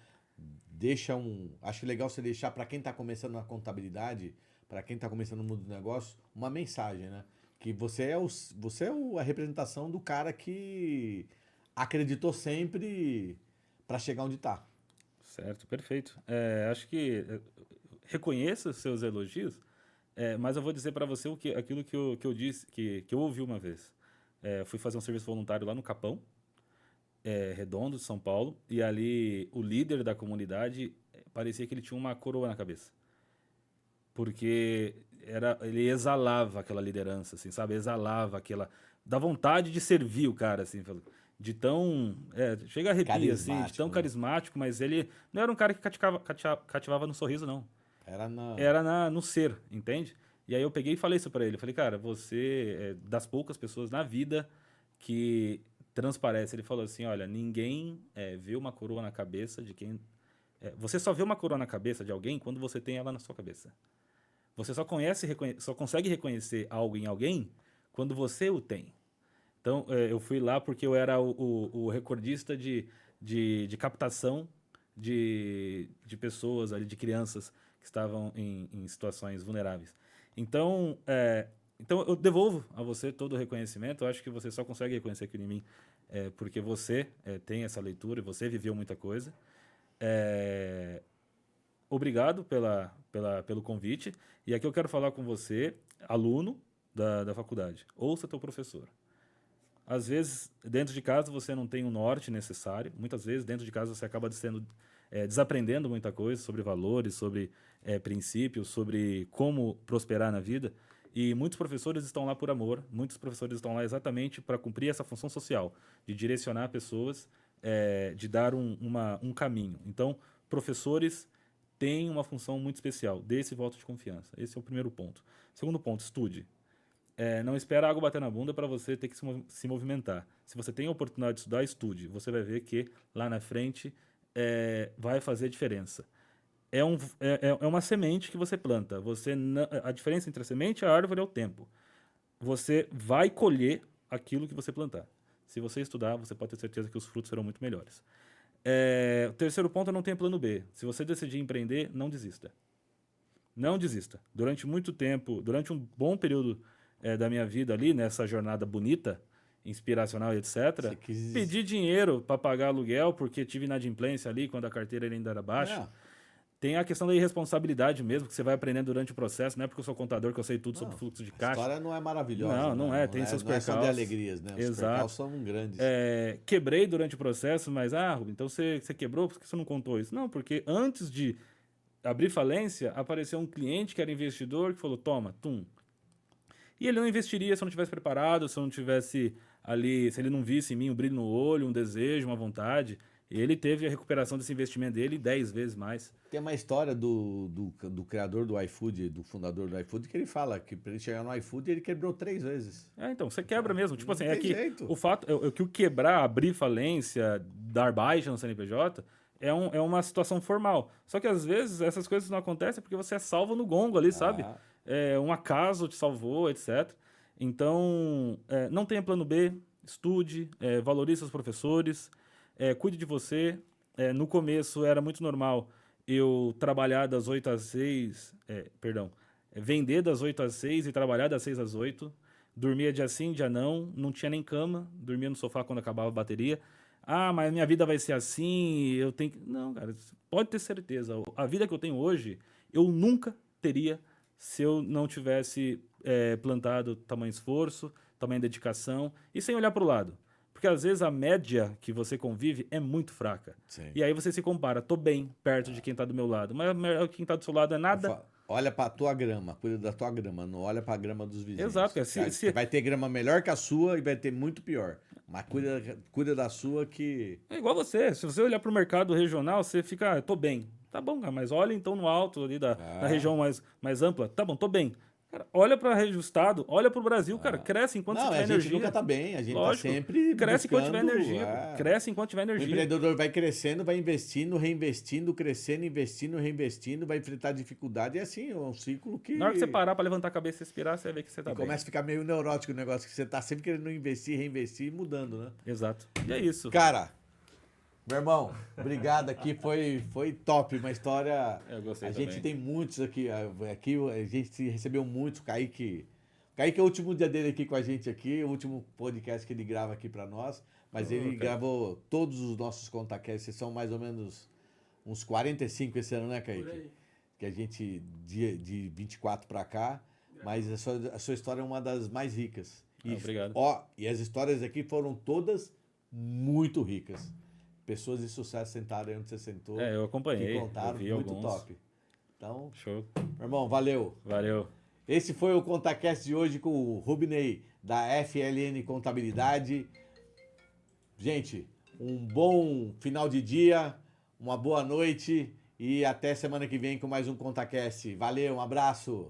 [SPEAKER 1] Acho legal você deixar para quem está começando na contabilidade, para quem está começando no mundo do negócio, uma mensagem, né? Que você é a representação do cara que acreditou sempre para chegar onde está.
[SPEAKER 2] Certo, perfeito. Acho que reconheça os seus elogios, mas eu vou dizer para você aquilo que eu disse, que eu ouvi uma vez. Fui fazer um serviço voluntário lá no Capão, Redondo, de São Paulo, e ali o líder da comunidade parecia que ele tinha uma coroa na cabeça. Porque ele exalava aquela liderança, assim, sabe? Exalava da vontade de servir o cara, assim, de tão, chega a arrepia, assim, de tão carismático, mas ele não era um cara que cativava no sorriso, não. Era no ser, entende? E aí eu peguei e falei isso pra ele. Falei, cara, você é das poucas pessoas na vida que transparece. Ele falou assim, olha, ninguém vê uma coroa na cabeça de quem... você só vê uma coroa na cabeça de alguém quando você tem ela na sua cabeça. Você só consegue reconhecer algo em alguém quando você o tem. Então, eu fui lá porque eu era o recordista de captação de pessoas ali, de crianças que estavam em situações vulneráveis. Então, eu devolvo a você todo o reconhecimento. Eu acho que você só consegue reconhecer aquilo em mim porque você tem essa leitura e você viveu muita coisa. Obrigado pelo convite. E aqui eu quero falar com você, aluno da faculdade. Ouça teu professor. Às vezes, dentro de casa, você não tem o norte necessário. Muitas vezes, dentro de casa, você acaba desaprendendo muita coisa sobre valores, sobre princípios, sobre como prosperar na vida. E muitos professores estão lá por amor. Muitos professores estão lá exatamente para cumprir essa função social, de direcionar pessoas, de dar um caminho. Então, professores têm uma função muito especial. Dê esse voto de confiança. Esse é o primeiro ponto. Segundo ponto, estude. Não espera a água bater na bunda para você ter que se movimentar. Se você tem a oportunidade de estudar, estude. Você vai ver que lá na frente vai fazer diferença. É uma semente que você planta. A diferença entre a semente e a árvore é o tempo. Você vai colher aquilo que você plantar. Se você estudar, você pode ter certeza que os frutos serão muito melhores. O terceiro ponto é não ter plano B. Se você decidir empreender, não desista. Não desista. Durante muito tempo, durante um bom período da minha vida ali, nessa jornada bonita, inspiracional e etc., pedi dinheiro para pagar aluguel, porque tive inadimplência ali, quando a carteira ainda era baixa. Tem a questão da irresponsabilidade mesmo, que você vai aprendendo durante o processo. Não é porque eu sou contador que eu sei tudo sobre fluxo de caixa.
[SPEAKER 1] A história não é maravilhosa.
[SPEAKER 2] Não é. Tem seus percalços.
[SPEAKER 1] Não é só de alegrias, né? Os percalços são grandes.
[SPEAKER 2] Quebrei durante o processo, mas, Rubem, então você quebrou, por que você não contou isso? Não, porque antes de abrir falência, apareceu um cliente que era investidor, que falou, toma, tum. E ele não investiria se eu não tivesse preparado, se eu não tivesse ali, se ele não visse em mim um brilho no olho, um desejo, uma vontade. Ele teve a recuperação desse investimento dele 10 vezes mais.
[SPEAKER 1] Tem uma história do criador do iFood, do fundador do iFood, que ele fala que para ele chegar no iFood ele quebrou 3 vezes.
[SPEAKER 2] Então, você quebra mesmo. Tipo assim,
[SPEAKER 1] jeito.
[SPEAKER 2] O fato é que o quebrar, abrir falência, dar baixa no CNPJ é uma situação formal. Só que às vezes essas coisas não acontecem porque você é salvo no gongo ali, sabe? Um acaso te salvou, etc. Então, não tenha plano B, estude, valorize seus professores, cuide de você. No começo era muito normal eu trabalhar das 8 às 6, vender das 8 às 6 e trabalhar das 6 às 8. Dormia dia sim, dia não tinha nem cama, dormia no sofá quando acabava a bateria. Ah, mas minha vida vai ser assim, eu tenho que... Não, cara, você pode ter certeza. A vida que eu tenho hoje, eu nunca teria se eu não tivesse plantado tamanho esforço, tamanho dedicação e sem olhar para o lado. Porque às vezes a média que você convive é muito fraca.
[SPEAKER 1] Sim.
[SPEAKER 2] E aí você se compara, tô bem perto de quem tá do meu lado, mas quem tá do seu lado é nada.
[SPEAKER 1] Olha pra tua grama, cuida da tua grama, não olha pra grama dos vizinhos.
[SPEAKER 2] Exato, cara.
[SPEAKER 1] Vai ter grama melhor que a sua e vai ter muito pior. Mas cuida da sua que...
[SPEAKER 2] É igual você. Se você olhar pro mercado regional, você fica, tô bem. Tá bom, cara, mas olha então no alto ali da região mais ampla. Tá bom, tô bem. Cara, olha para o estado, olha para o Brasil, cara, cresce enquanto você tiver energia.
[SPEAKER 1] A gente nunca tá bem, a gente
[SPEAKER 2] Lógico,
[SPEAKER 1] tá sempre
[SPEAKER 2] cresce
[SPEAKER 1] buscando,
[SPEAKER 2] enquanto tiver energia, cresce enquanto tiver energia.
[SPEAKER 1] O empreendedor vai crescendo, vai investindo, reinvestindo, crescendo, investindo, reinvestindo, vai enfrentar dificuldade, e assim, é um ciclo que...
[SPEAKER 2] Na hora que você parar para levantar a cabeça e respirar, você vai ver que você tá bem.
[SPEAKER 1] Começa a ficar meio neurótico o negócio, que você tá sempre querendo investir, reinvestir e mudando, né?
[SPEAKER 2] Exato, e é isso.
[SPEAKER 1] Cara... Meu irmão, obrigado aqui, foi top, uma história...
[SPEAKER 2] Eu gostei
[SPEAKER 1] A
[SPEAKER 2] também.
[SPEAKER 1] gente tem muitos aqui a gente recebeu muitos, o Kaique é o último dia dele aqui com a gente aqui, o último podcast que ele grava aqui para nós, mas ele gravou todos os nossos contacasts, são mais ou menos uns 45 esse ano, né, Kaique? Que a gente, de 24 para cá, mas a sua história é uma das mais ricas.
[SPEAKER 2] Obrigado.
[SPEAKER 1] E as histórias aqui foram todas muito ricas. Pessoas de sucesso sentaram aí onde você sentou.
[SPEAKER 2] Eu acompanhei.
[SPEAKER 1] Que contaram,
[SPEAKER 2] eu vi
[SPEAKER 1] muito
[SPEAKER 2] alguns.
[SPEAKER 1] top. Então,
[SPEAKER 2] show.
[SPEAKER 1] Meu irmão, valeu.
[SPEAKER 2] Valeu.
[SPEAKER 1] Esse foi o ContaCast de hoje com o Rubinei, da FLN Contabilidade. Gente, um bom final de dia, uma boa noite e até semana que vem com mais um ContaCast. Valeu, um abraço.